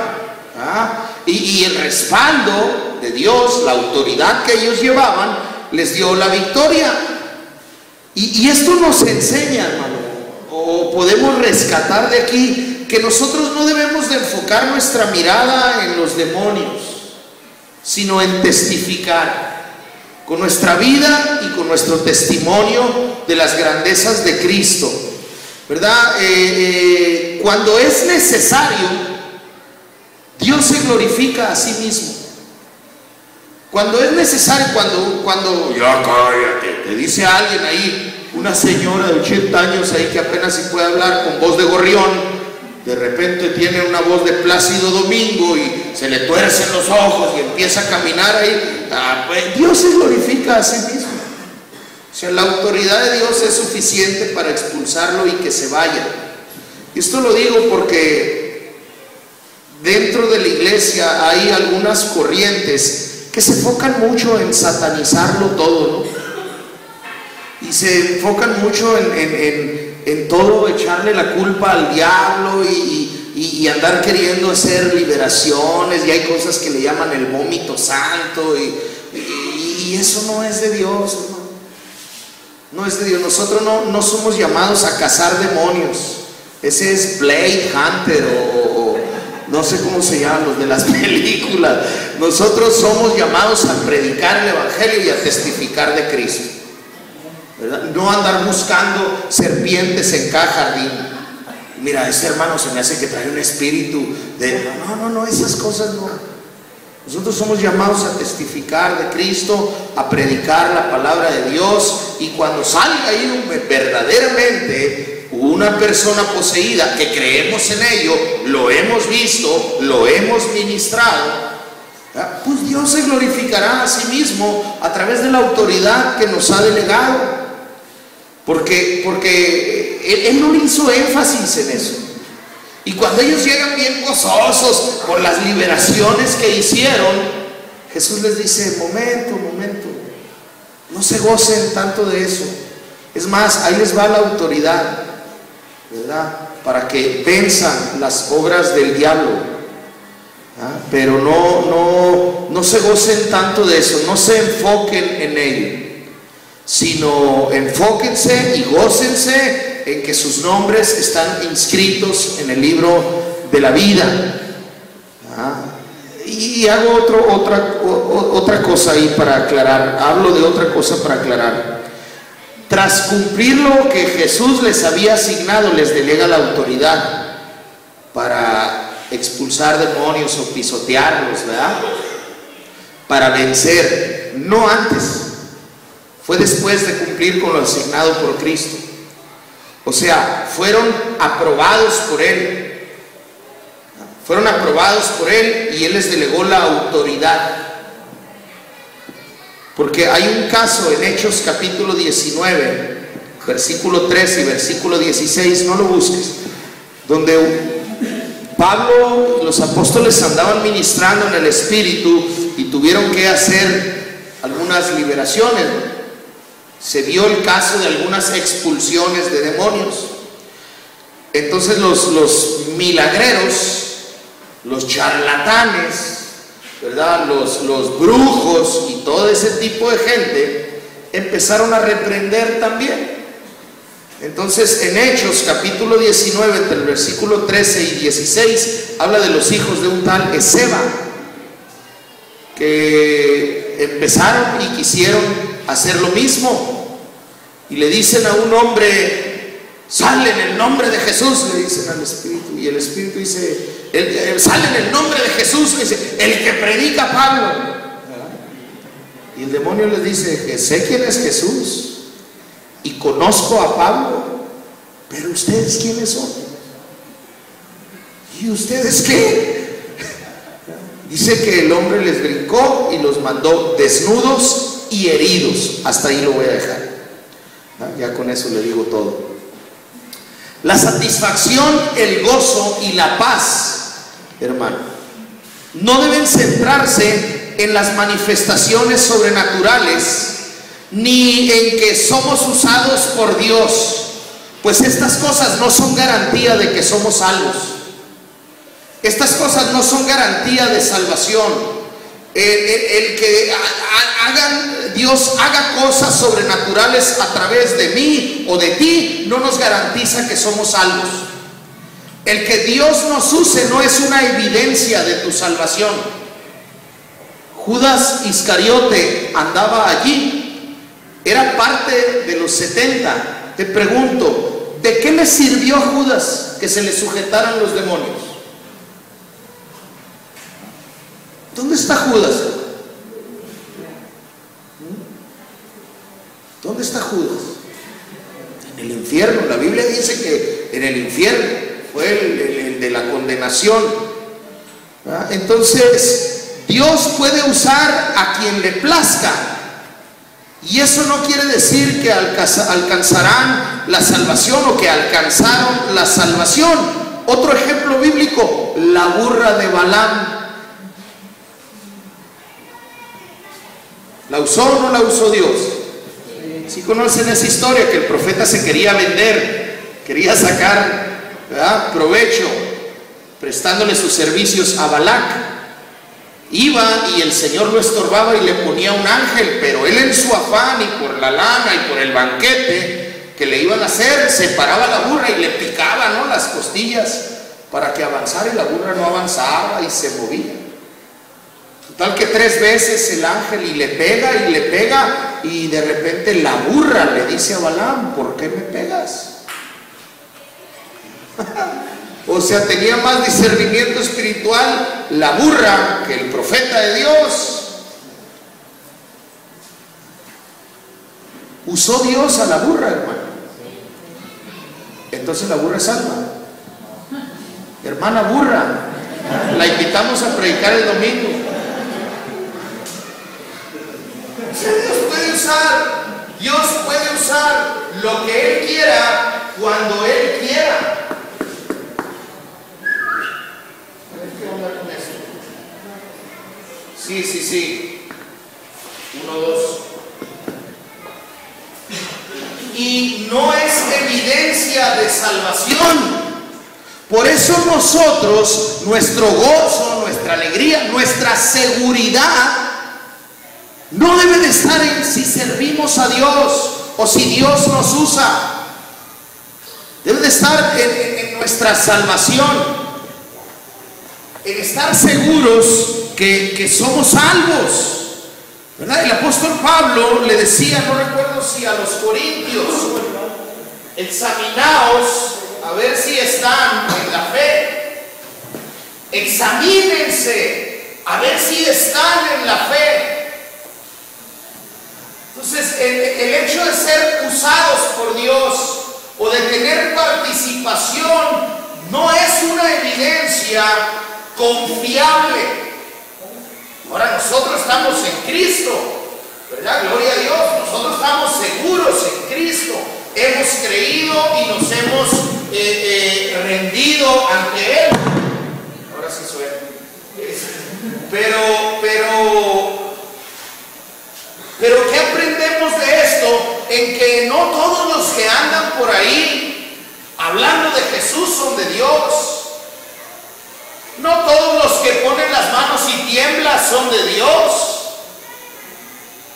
¿ah? Y el respaldo de Dios, la autoridad que ellos llevaban, les dio la victoria. Y esto nos enseña, hermano, o podemos rescatar de aquí, que nosotros no debemos de enfocar nuestra mirada en los demonios, sino en testificar con nuestra vida y con nuestro testimonio de las grandezas de Cristo, ¿verdad? Cuando es necesario, Dios se glorifica a sí mismo. Cuando es necesario, cuando ya cállate, te dice alguien ahí, una señora de 80 años ahí que apenas si puede hablar con voz de gorrión, de repente tiene una voz de Plácido Domingo y se le tuercen los ojos y empieza a caminar ahí, pues Dios se glorifica a sí mismo. O sea, la autoridad de Dios es suficiente para expulsarlo y que se vaya. Y esto lo digo porque dentro de la iglesia hay algunas corrientes que se enfocan mucho en satanizarlo todo, ¿no? Y se enfocan mucho en todo echarle la culpa al diablo y andar queriendo hacer liberaciones, y hay cosas que le llaman el vómito santo y eso no es de Dios, hermano. No es de Dios. Nosotros no somos llamados a cazar demonios. Ese es Blade Hunter o no sé cómo se llaman los de las películas. Nosotros somos llamados a predicar el evangelio y a testificar de Cristo, ¿verdad? No andar buscando serpientes en cada jardín. Mira, ese hermano se me hace que trae un espíritu de... No, esas cosas no. Nosotros somos llamados a testificar de Cristo, a predicar la palabra de Dios, y cuando salga ahí verdaderamente una persona poseída, que creemos en ello, lo hemos visto, lo hemos ministrado, pues Dios se glorificará a sí mismo a través de la autoridad que nos ha delegado. Porque Él no hizo énfasis en eso. Y cuando ellos llegan bien gozosos por las liberaciones que hicieron, Jesús les dice, momento, no se gocen tanto de eso. Es más, ahí les va la autoridad, ¿verdad? Para que venzan las obras del diablo. Pero no se gocen tanto de eso, no se enfoquen en ello, sino enfóquense y gócense en que sus nombres están inscritos en el libro de la vida. Y hago otra cosa ahí para aclarar, hablo de otra cosa para aclarar. Tras cumplir lo que Jesús les había asignado, les delega la autoridad para expulsar demonios o pisotearlos, ¿verdad? Para vencer, no antes. Fue después de cumplir con lo asignado por Cristo. O sea, fueron aprobados por Él. Fueron aprobados por Él y Él les delegó la autoridad. Porque hay un caso en Hechos capítulo 19, versículo 13 y versículo 16, no lo busques, donde Pablo y los apóstoles andaban ministrando en el Espíritu y tuvieron que hacer algunas liberaciones. Se dio el caso de algunas expulsiones de demonios. Entonces los milagreros, los charlatanes, ¿verdad? Los brujos y todo ese tipo de gente empezaron a reprender también. Entonces en Hechos capítulo 19, entre el versículo 13 y 16, habla de los hijos de un tal Esceva, que empezaron y quisieron hacer lo mismo, y le dicen a un hombre: sale en el nombre de Jesús, le dicen al Espíritu, y el Espíritu dice: sale en el nombre de Jesús, dice, el que predica Pablo. Y el demonio le dice: que sé quién es Jesús y conozco a Pablo, pero ¿ustedes quiénes son? ¿Y ustedes qué? Dice que el hombre les brincó y los mandó desnudos y heridos. Hasta ahí lo voy a dejar. Ya con eso le digo todo. La satisfacción, el gozo y la paz, hermano, no deben centrarse en las manifestaciones sobrenaturales, ni en que somos usados por Dios, pues estas cosas no son garantía de que somos salvos. Estas cosas no son garantía de salvación. El que Dios haga cosas sobrenaturales a través de mí o de ti no nos garantiza que somos salvos. El que Dios nos use no es una evidencia de tu salvación. Judas Iscariote andaba allí, era parte de los 70. Te pregunto, ¿de qué le sirvió a Judas que se le sujetaran los demonios? ¿Dónde está Judas? ¿Dónde está Judas? En el infierno. La Biblia dice que en el infierno fue el de la condenación. Entonces, Dios puede usar a quien le plazca. Y eso no quiere decir que alcanzarán la salvación o que alcanzaron la salvación. Otro ejemplo bíblico, la burra de Balaam. ¿La usó o no la usó Dios? Si conocen esa historia, que el profeta se quería vender, quería sacar, ¿verdad?, provecho, prestándole sus servicios a Balac. Iba y el Señor lo estorbaba y le ponía un ángel, pero él en su afán y por la lana y por el banquete que le iban a hacer, separaba la burra y le picaba, ¿no?, las costillas para que avanzara, y la burra no avanzaba y se movía. Tal que 3 veces el ángel y le pega, y de repente la burra le dice a Balaam: ¿por qué me pegas? O sea, tenía más discernimiento espiritual la burra que el profeta de Dios. Usó Dios a la burra, hermano. Entonces la burra es salva. Hermana burra, la invitamos a predicar el domingo. Dios puede usar lo que Él quiera, cuando Él quiera. ¿Qué onda con eso? Sí. 1, 2. Y no es evidencia de salvación. Por eso nosotros, nuestro gozo, nuestra alegría, nuestra seguridad no debe de estar en si servimos a Dios o si Dios nos usa. Debe de estar en nuestra salvación, en estar seguros que somos salvos, ¿verdad? El apóstol Pablo le decía, no recuerdo si a los corintios: examinaos a ver si están en la fe. Examínense a ver si están en la fe. Entonces, el hecho de ser usados por Dios o de tener participación no es una evidencia confiable. Ahora, nosotros estamos en Cristo, ¿verdad? Gloria a Dios. Nosotros estamos seguros en Cristo. Hemos arrepentido y nos hemos rendido ante Él. Ahora sí suena. Pero ¿qué aprendemos de esto? En que no todos los que andan por ahí hablando de Jesús son de Dios. No todos los que ponen las manos y tiemblan son de Dios.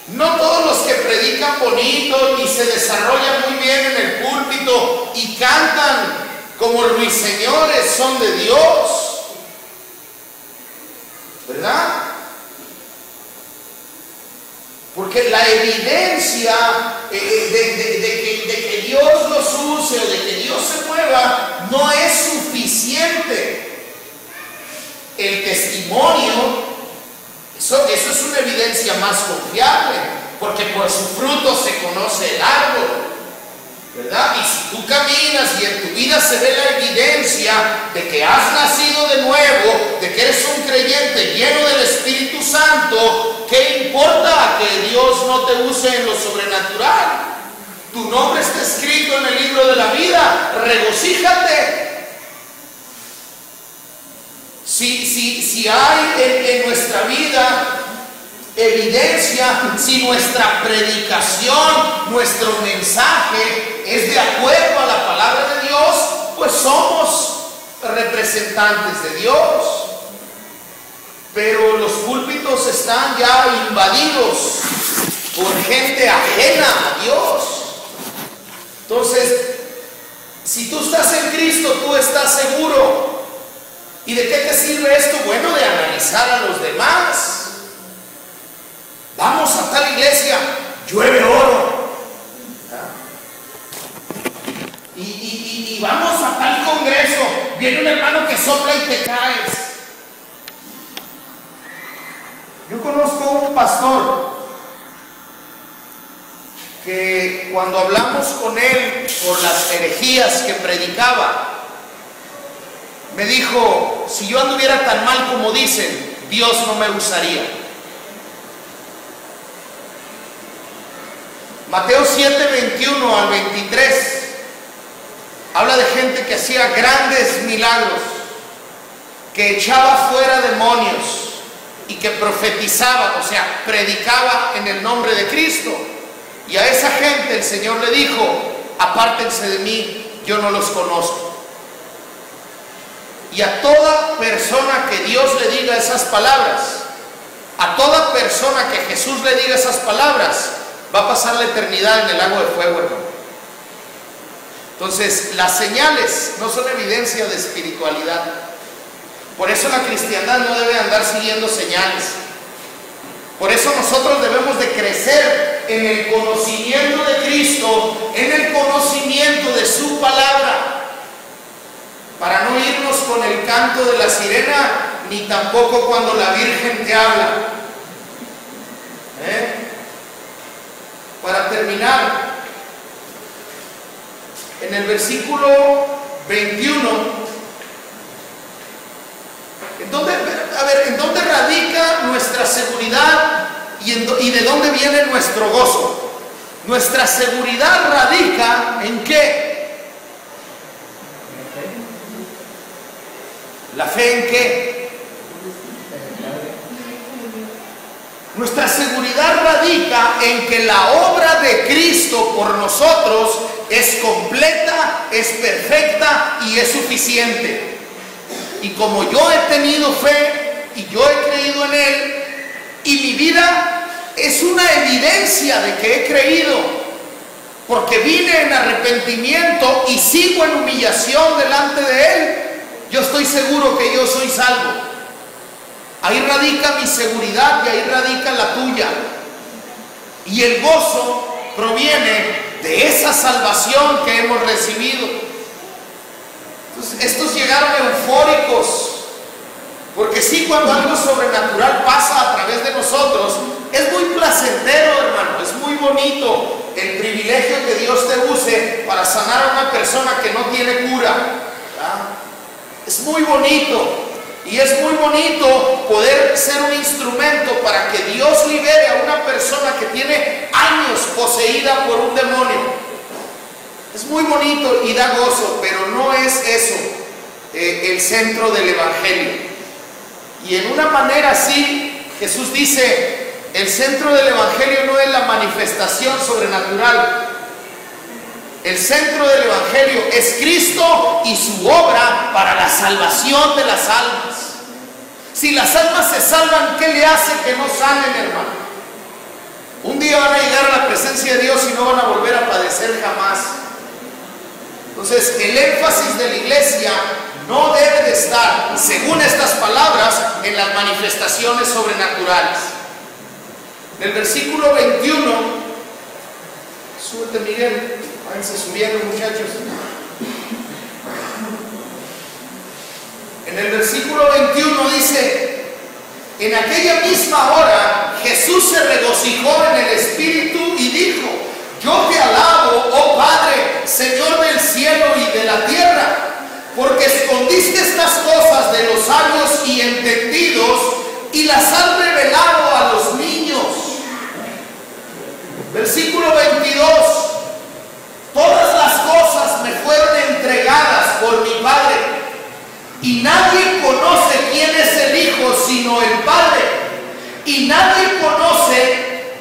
No todos los que predican bonito y se desarrollan muy bien en el púlpito y cantan como ruiseñores son de Dios. ¿Verdad? Porque la evidencia de que Dios los use o de que Dios se mueva no es suficiente. El testimonio, eso es una evidencia más confiable, porque por su fruto se conoce el árbol, ¿verdad? Y si tú caminas y en tu vida se ve la evidencia de que has nacido de nuevo, de que eres un creyente lleno del Espíritu Santo, ¿qué importa que Dios no te use en lo sobrenatural? Tu nombre está escrito en el libro de la vida, regocíjate. Si hay en nuestra vida evidencia, si nuestra predicación, nuestro mensaje es de acuerdo a la palabra de Dios, pues somos representantes de Dios. Pero los púlpitos están ya invadidos por gente ajena a Dios. Entonces, si tú estás en Cristo, tú estás seguro. ¿Y de qué te sirve esto? Bueno, de analizar a los demás. Vamos a tal iglesia, llueve oro. Y vamos a tal congreso, viene un hermano que sopla y te caes. Yo conozco un pastor que cuando hablamos con él por las herejías que predicaba, me dijo, si yo anduviera tan mal como dicen, Dios no me usaría. Mateo 7, 21 al 23 habla de gente que hacía grandes milagros, que echaba fuera demonios y que profetizaba, o sea, predicaba en el nombre de Cristo. Y a esa gente el Señor le dijo, apártense de mí, yo no los conozco. Y a toda persona que Dios le diga esas palabras, a toda persona que Jesús le diga esas palabras, va a pasar la eternidad en el lago de fuego, hermano. Entonces, las señales no son evidencia de espiritualidad. Por eso la cristiandad no debe andar siguiendo señales. Por eso nosotros debemos de crecer en el conocimiento de Cristo, en el conocimiento de su palabra, para no irnos con el canto de la sirena, ni tampoco cuando la Virgen te habla. Para terminar, en el versículo 21, ¿en dónde radica nuestra seguridad y de dónde viene nuestro gozo? Nuestra seguridad radica ¿en qué? ¿La fe en qué? Nuestra seguridad radica en que la obra de Cristo por nosotros es completa, es perfecta y es suficiente. Y como yo he tenido fe y yo he creído en Él, y mi vida es una evidencia de que he creído, porque vine en arrepentimiento y sigo en humillación delante de Él, yo estoy seguro que yo soy salvo. Ahí radica mi seguridad y ahí radica la tuya. Y el gozo proviene de esa salvación que hemos recibido. Entonces, estos llegaron eufóricos, porque sí, cuando algo sobrenatural pasa a través de nosotros, es muy placentero, hermano, es muy bonito el privilegio que Dios te use para sanar a una persona que no tiene cura, ¿verdad? Es muy bonito. Y es muy bonito poder ser un instrumento para que Dios libere a una persona que tiene años poseída por un demonio. Es muy bonito y da gozo, pero no es eso el centro del Evangelio. Y en una manera sí, Jesús dice, el centro del Evangelio no es la manifestación sobrenatural. El centro del Evangelio es Cristo y su obra para la salvación de las almas. Si las almas se salvan, ¿qué le hace que no salen, hermano? Un día van a llegar a la presencia de Dios y no van a volver a padecer jamás. Entonces, el énfasis de la iglesia no debe de estar, según estas palabras, en las manifestaciones sobrenaturales. En el versículo 21, súbete, Miguel, váyanse subiendo, muchachos. En el versículo 21 dice: en aquella misma hora Jesús se regocijó en el Espíritu y dijo: yo te alabo, oh Padre, Señor del cielo y de la tierra, porque escondiste estas cosas de los sabios y entendidos y las has revelado a los niños. Versículo 22: todas las cosas me fueron entregadas por mi Padre, y nadie conoce quién es el Hijo sino el Padre, y nadie conoce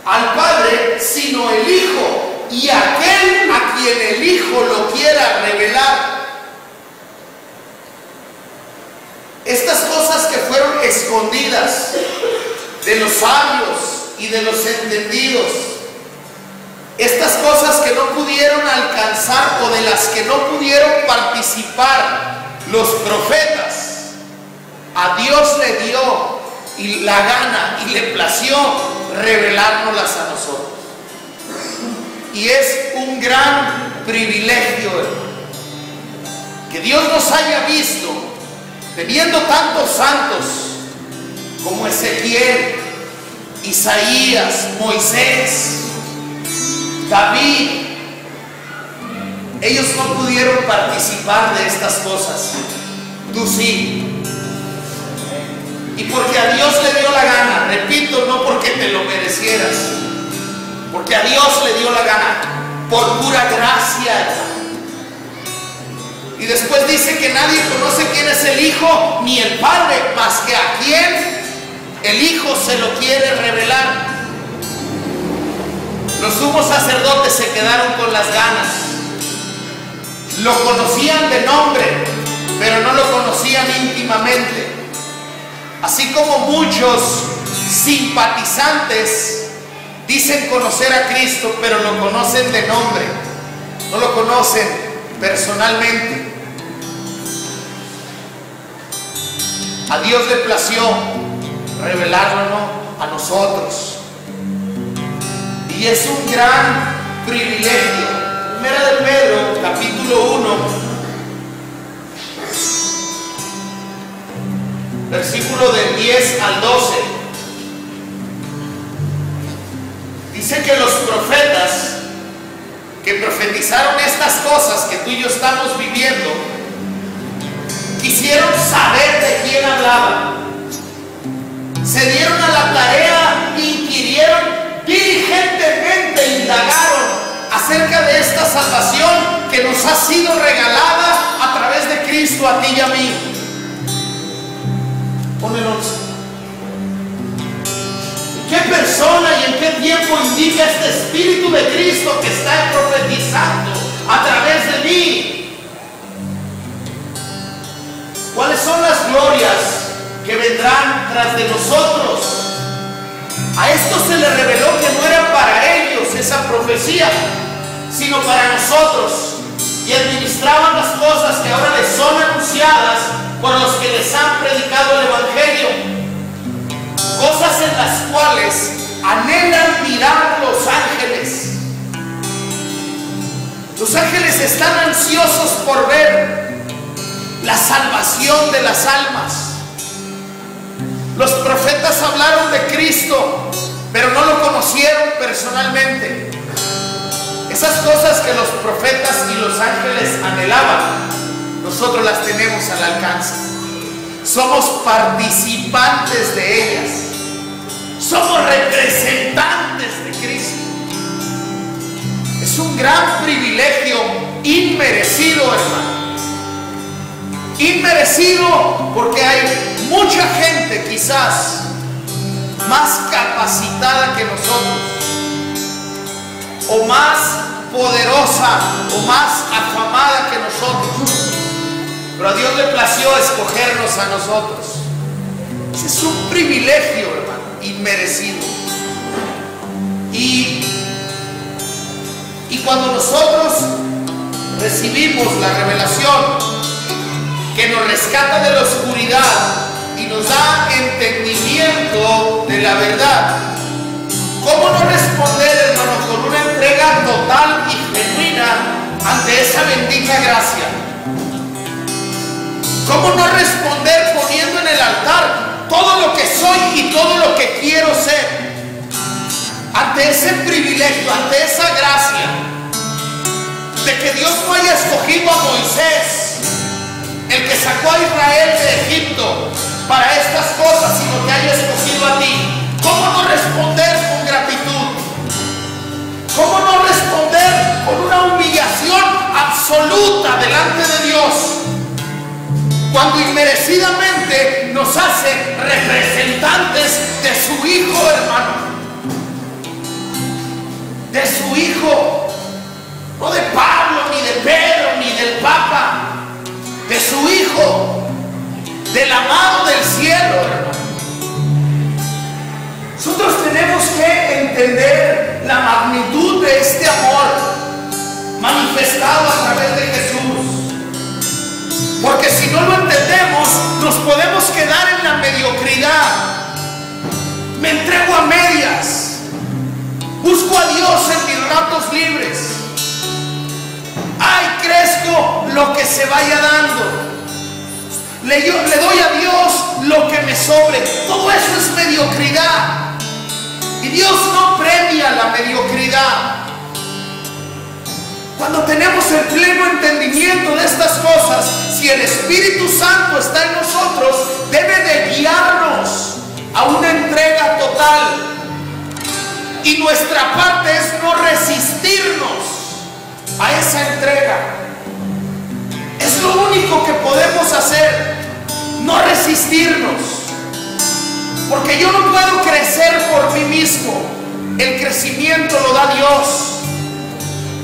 al Padre sino el Hijo, y aquel a quien el Hijo lo quiera revelar. Estas cosas que fueron escondidas de los sabios y de los entendidos, estas cosas que no pudieron alcanzar o de las que no pudieron participar los profetas, a Dios le dio y la gana y le plació revelárnoslas a nosotros. Y es un gran privilegio, hermano, que Dios nos haya visto teniendo tantos santos como Ezequiel, Isaías, Moisés, David. Ellos no pudieron participar de estas cosas, tú sí. Y porque a Dios le dio la gana, repito, no porque te lo merecieras, porque a Dios le dio la gana, por pura gracia. Y después dice que nadie conoce quién es el Hijo ni el Padre, más que a quien el Hijo se lo quiere revelar. Los sumos sacerdotes se quedaron con las ganas. Lo conocían de nombre, pero no lo conocían íntimamente. Así como muchos simpatizantes dicen conocer a Cristo, pero lo conocen de nombre, no lo conocen personalmente. A Dios le plació revelarlo a nosotros. Y es un gran privilegio. Primera de Pedro, capítulo 1, versículo del 10 al 12. Dice que los profetas que profetizaron estas cosas que tú y yo estamos viviendo, quisieron saber de quién hablaban. Se dieron a la tarea, inquirieron diligentemente, indagaron acerca de esta salvación que nos ha sido regalada a través de Cristo a ti y a mí. Pon el 11. ¿Qué persona y en qué tiempo indica este Espíritu de Cristo que está profetizando a través de mí? ¿Cuáles son las glorias que vendrán tras de nosotros? A esto se le reveló que no era para ellos esa profecía, sino para nosotros, y administraban las cosas que ahora les son anunciadas por los que les han predicado el Evangelio, cosas en las cuales anhelan mirar los ángeles. Los ángeles están ansiosos por ver la salvación de las almas. Los profetas hablaron de Cristo, pero no lo conocieron personalmente. Esas cosas que los profetas y los ángeles anhelaban, nosotros las tenemos al alcance. Somos participantes de ellas. Somos representantes de Cristo. Es un gran privilegio inmerecido, hermano. Inmerecido porque hay mucha gente quizás más capacitada que nosotros, o más poderosa, o más afamada que nosotros, pero a Dios le plació escogernos a nosotros. Ese es un privilegio, hermano, inmerecido. Y cuando nosotros recibimos la revelación que nos rescata de la oscuridad y nos da entendimiento de la verdad, ¿cómo no responder, hermano, con una entrega total y genuina ante esa bendita gracia? ¿Cómo no responder poniendo en el altar todo lo que soy y todo lo que quiero ser? Ante ese privilegio, ante esa gracia de que Dios no haya escogido a Moisés, el que sacó a Israel de Egipto, para estas cosas, sino que haya escogido a ti. ¿Cómo no responder con gratitud? ¿Cómo no responder con una humillación absoluta delante de Dios, cuando inmerecidamente nos hace representantes de su Hijo, hermano? De su Hijo, no de Pablo, ni de Pedro, ni del Papa, de su Hijo, del amado del cielo, hermano. Nosotros tenemos que entender la magnitud de este amor manifestado a través de Jesús, porque si no lo entendemos, nos podemos quedar en la mediocridad. Me entrego a medias, busco a Dios en mis ratos libres, ay, crezco lo que se vaya dando, le doy a Dios lo que me sobre. Todo eso es mediocridad, y Dios no premia la mediocridad. Cuando tenemos el pleno entendimiento de estas cosas, si el Espíritu Santo está en nosotros, debe de guiarnos a una entrega total, y nuestra parte es no resistirnos a esa entrega. Es lo único que podemos hacer, no resistirnos, porque yo no puedo crecer por mí mismo. El crecimiento lo da Dios.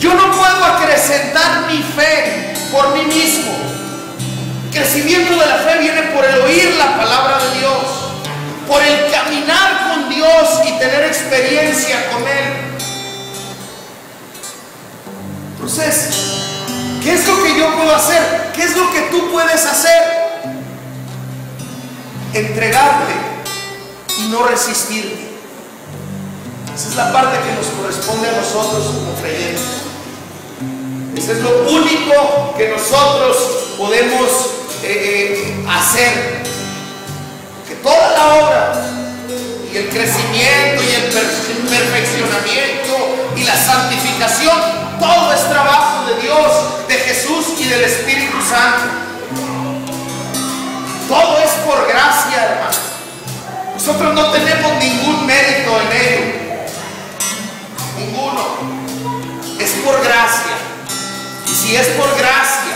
Yo no puedo acrecentar mi fe por mí mismo. El crecimiento de la fe viene por el oír la palabra de Dios, por el caminar con Dios y tener experiencia con Él. Entonces, ¿qué es lo que yo puedo hacer? ¿Qué es lo que tú puedes hacer? Entregarte y no resistirte. Esa es la parte que nos corresponde a nosotros como creyentes. Eso es lo único que nosotros podemos hacer. Que toda la obra y el crecimiento y el perfeccionamiento y la santificación, todo es trabajo de Dios, de Jesús y del Espíritu Santo. Todo es por gracia, hermano. Nosotros no tenemos ningún mérito en ello, ninguno. Es por gracia. Y si es por gracia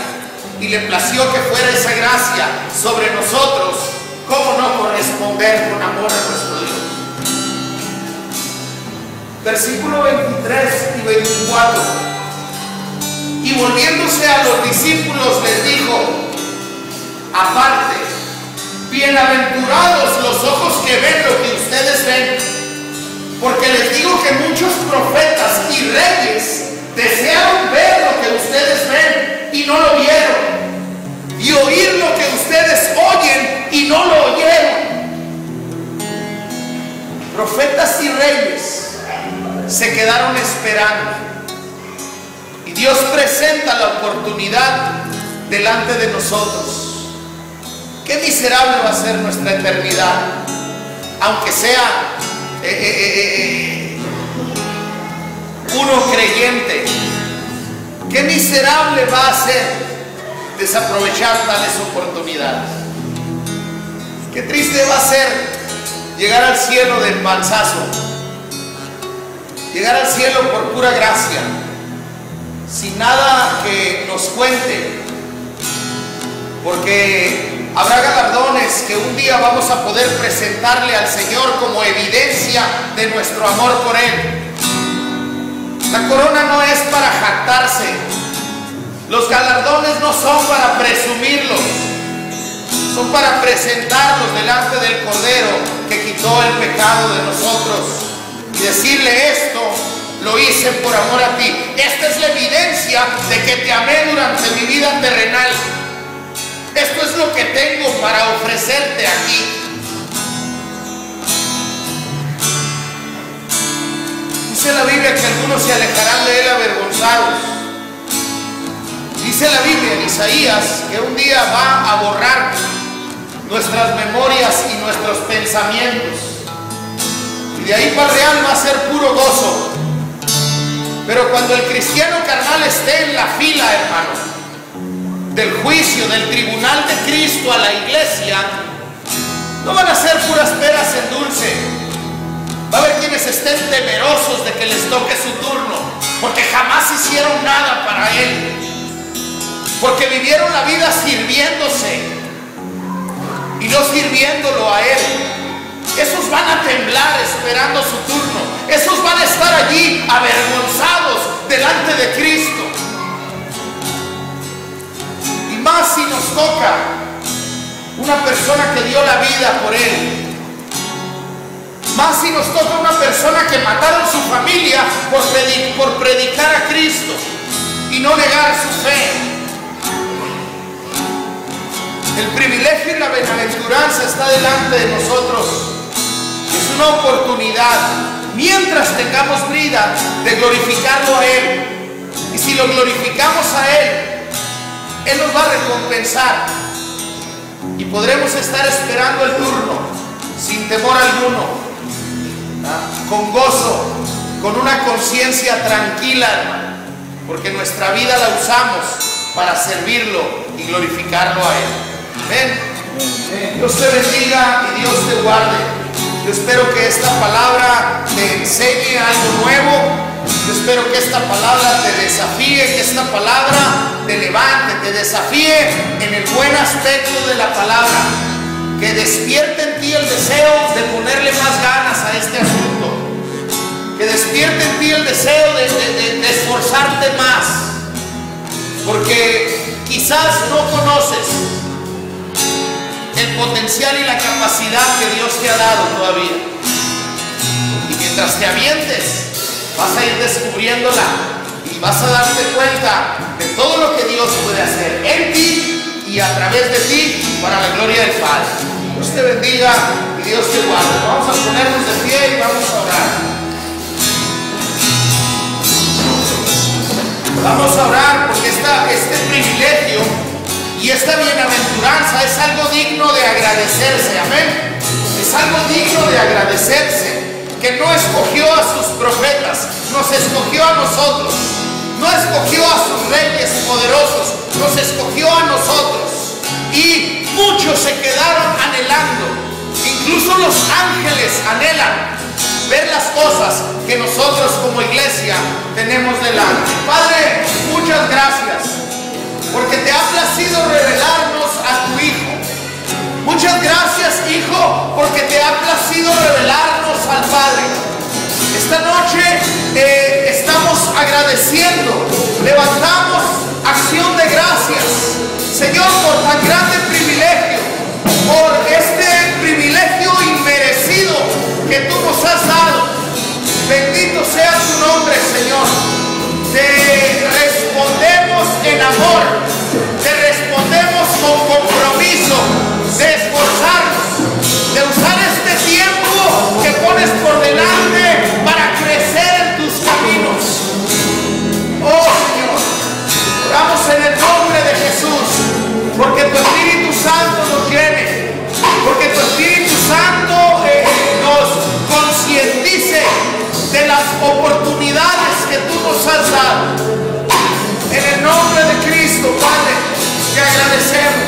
y le plació que fuera esa gracia sobre nosotros, ¿cómo no corresponder con amor a nuestro Dios? Versículo 23 y 24. Y volviéndose a los discípulos les dijo aparte: bienaventurados los ojos que ven lo que ustedes ven, porque les digo que muchos profetas y reyes desearon ver lo que ustedes ven y no lo vieron, y oír lo que ustedes oyen y no lo oyeron. Profetas y reyes se quedaron esperando, y Dios presenta la oportunidad delante de nosotros. Qué miserable va a ser nuestra eternidad, aunque sea uno creyente. Qué miserable va a ser desaprovechar tales oportunidades. Qué triste va a ser llegar al cielo del panzazo, llegar al cielo por pura gracia, sin nada que nos cuente, porque habrá galardones que un día vamos a poder presentarle al Señor como evidencia de nuestro amor por Él. La corona no es para jactarse, los galardones no son para presumirlos, son para presentarlos delante del Cordero que quitó el pecado de nosotros y decirle: esto lo hice por amor a ti. Esta es la evidencia de que te amé durante mi vida terrenal. Esto es lo que tengo para ofrecerte aquí. Dice la Biblia que algunos se alejarán de Él avergonzados. Dice la Biblia en Isaías que un día va a borrar nuestras memorias y nuestros pensamientos. Y de ahí para real va a ser puro gozo. Pero cuando el cristiano carnal esté en la fila, hermano, del juicio, del tribunal de Cristo a la iglesia, no van a ser puras peras en dulce. Va a haber quienes estén temerosos de que les toque su turno, porque jamás hicieron nada para Él, porque vivieron la vida sirviéndose y no sirviéndolo a Él. Esos van a temblar esperando su turno. Esos van a estar allí avergonzados delante de Cristo. Y más si nos toca una persona que dio la vida por Él. Más si nos toca una persona que mataron su familia por predicar a Cristo y no negar su fe. El privilegio y la bienaventuranza está delante de nosotros. Es una oportunidad, mientras tengamos vida, de glorificarlo a Él. Y si lo glorificamos a Él, Él nos va a recompensar. Y podremos estar esperando el turno sin temor alguno, con gozo, con una conciencia tranquila, hermano, porque nuestra vida la usamos para servirlo y glorificarlo a Él. Amén. Dios te bendiga y Dios te guarde. Yo espero que esta palabra te enseñe algo nuevo. Yo espero que esta palabra te desafíe, que esta palabra te levante, te desafíe en el buen aspecto de la palabra, que despierte en ti el deseo de ponerle más ganas a este asunto, que despierte en ti el deseo de esforzarte más, porque quizás no conoces el potencial y la capacidad que Dios te ha dado todavía. Y mientras te avientes, vas a ir descubriéndola y vas a darte cuenta de todo lo que Dios puede hacer en ti y a través de ti para la gloria del Padre. Dios te bendiga y Dios te guarde. Vamos a ponernos de pie y vamos a orar. Vamos a orar porque este privilegio y esta bienaventuranza es algo digno de agradecerse. Amén. Es algo digno de agradecerse, que no escogió a sus profetas, nos escogió a nosotros. No escogió a sus reyes poderosos, nos escogió a nosotros. Y muchos se quedaron anhelando, incluso los ángeles anhelan ver las cosas que nosotros como iglesia tenemos delante. Padre, muchas gracias, porque te ha placido revelarnos a tu Hijo. Muchas gracias, Hijo, porque te ha placido revelarnos al Padre. Esta noche estamos agradeciendo, levantamos acción de gracias, Señor, por tan grande privilegio, por este privilegio inmerecido que tú nos has dado. Bendito sea tu nombre, Señor. Te respondemos en amor, te respondemos con compromiso de esforzarnos, de usar este tiempo que pones por delante para crecer en tus caminos. Oh Señor, oramos en el nombre de Jesús, porque tu Espíritu Santo nos llene, porque tu Espíritu Santo nos concientice de las oportunidades que tú nos has dado. En el nombre de Cristo, Padre, te agradecemos.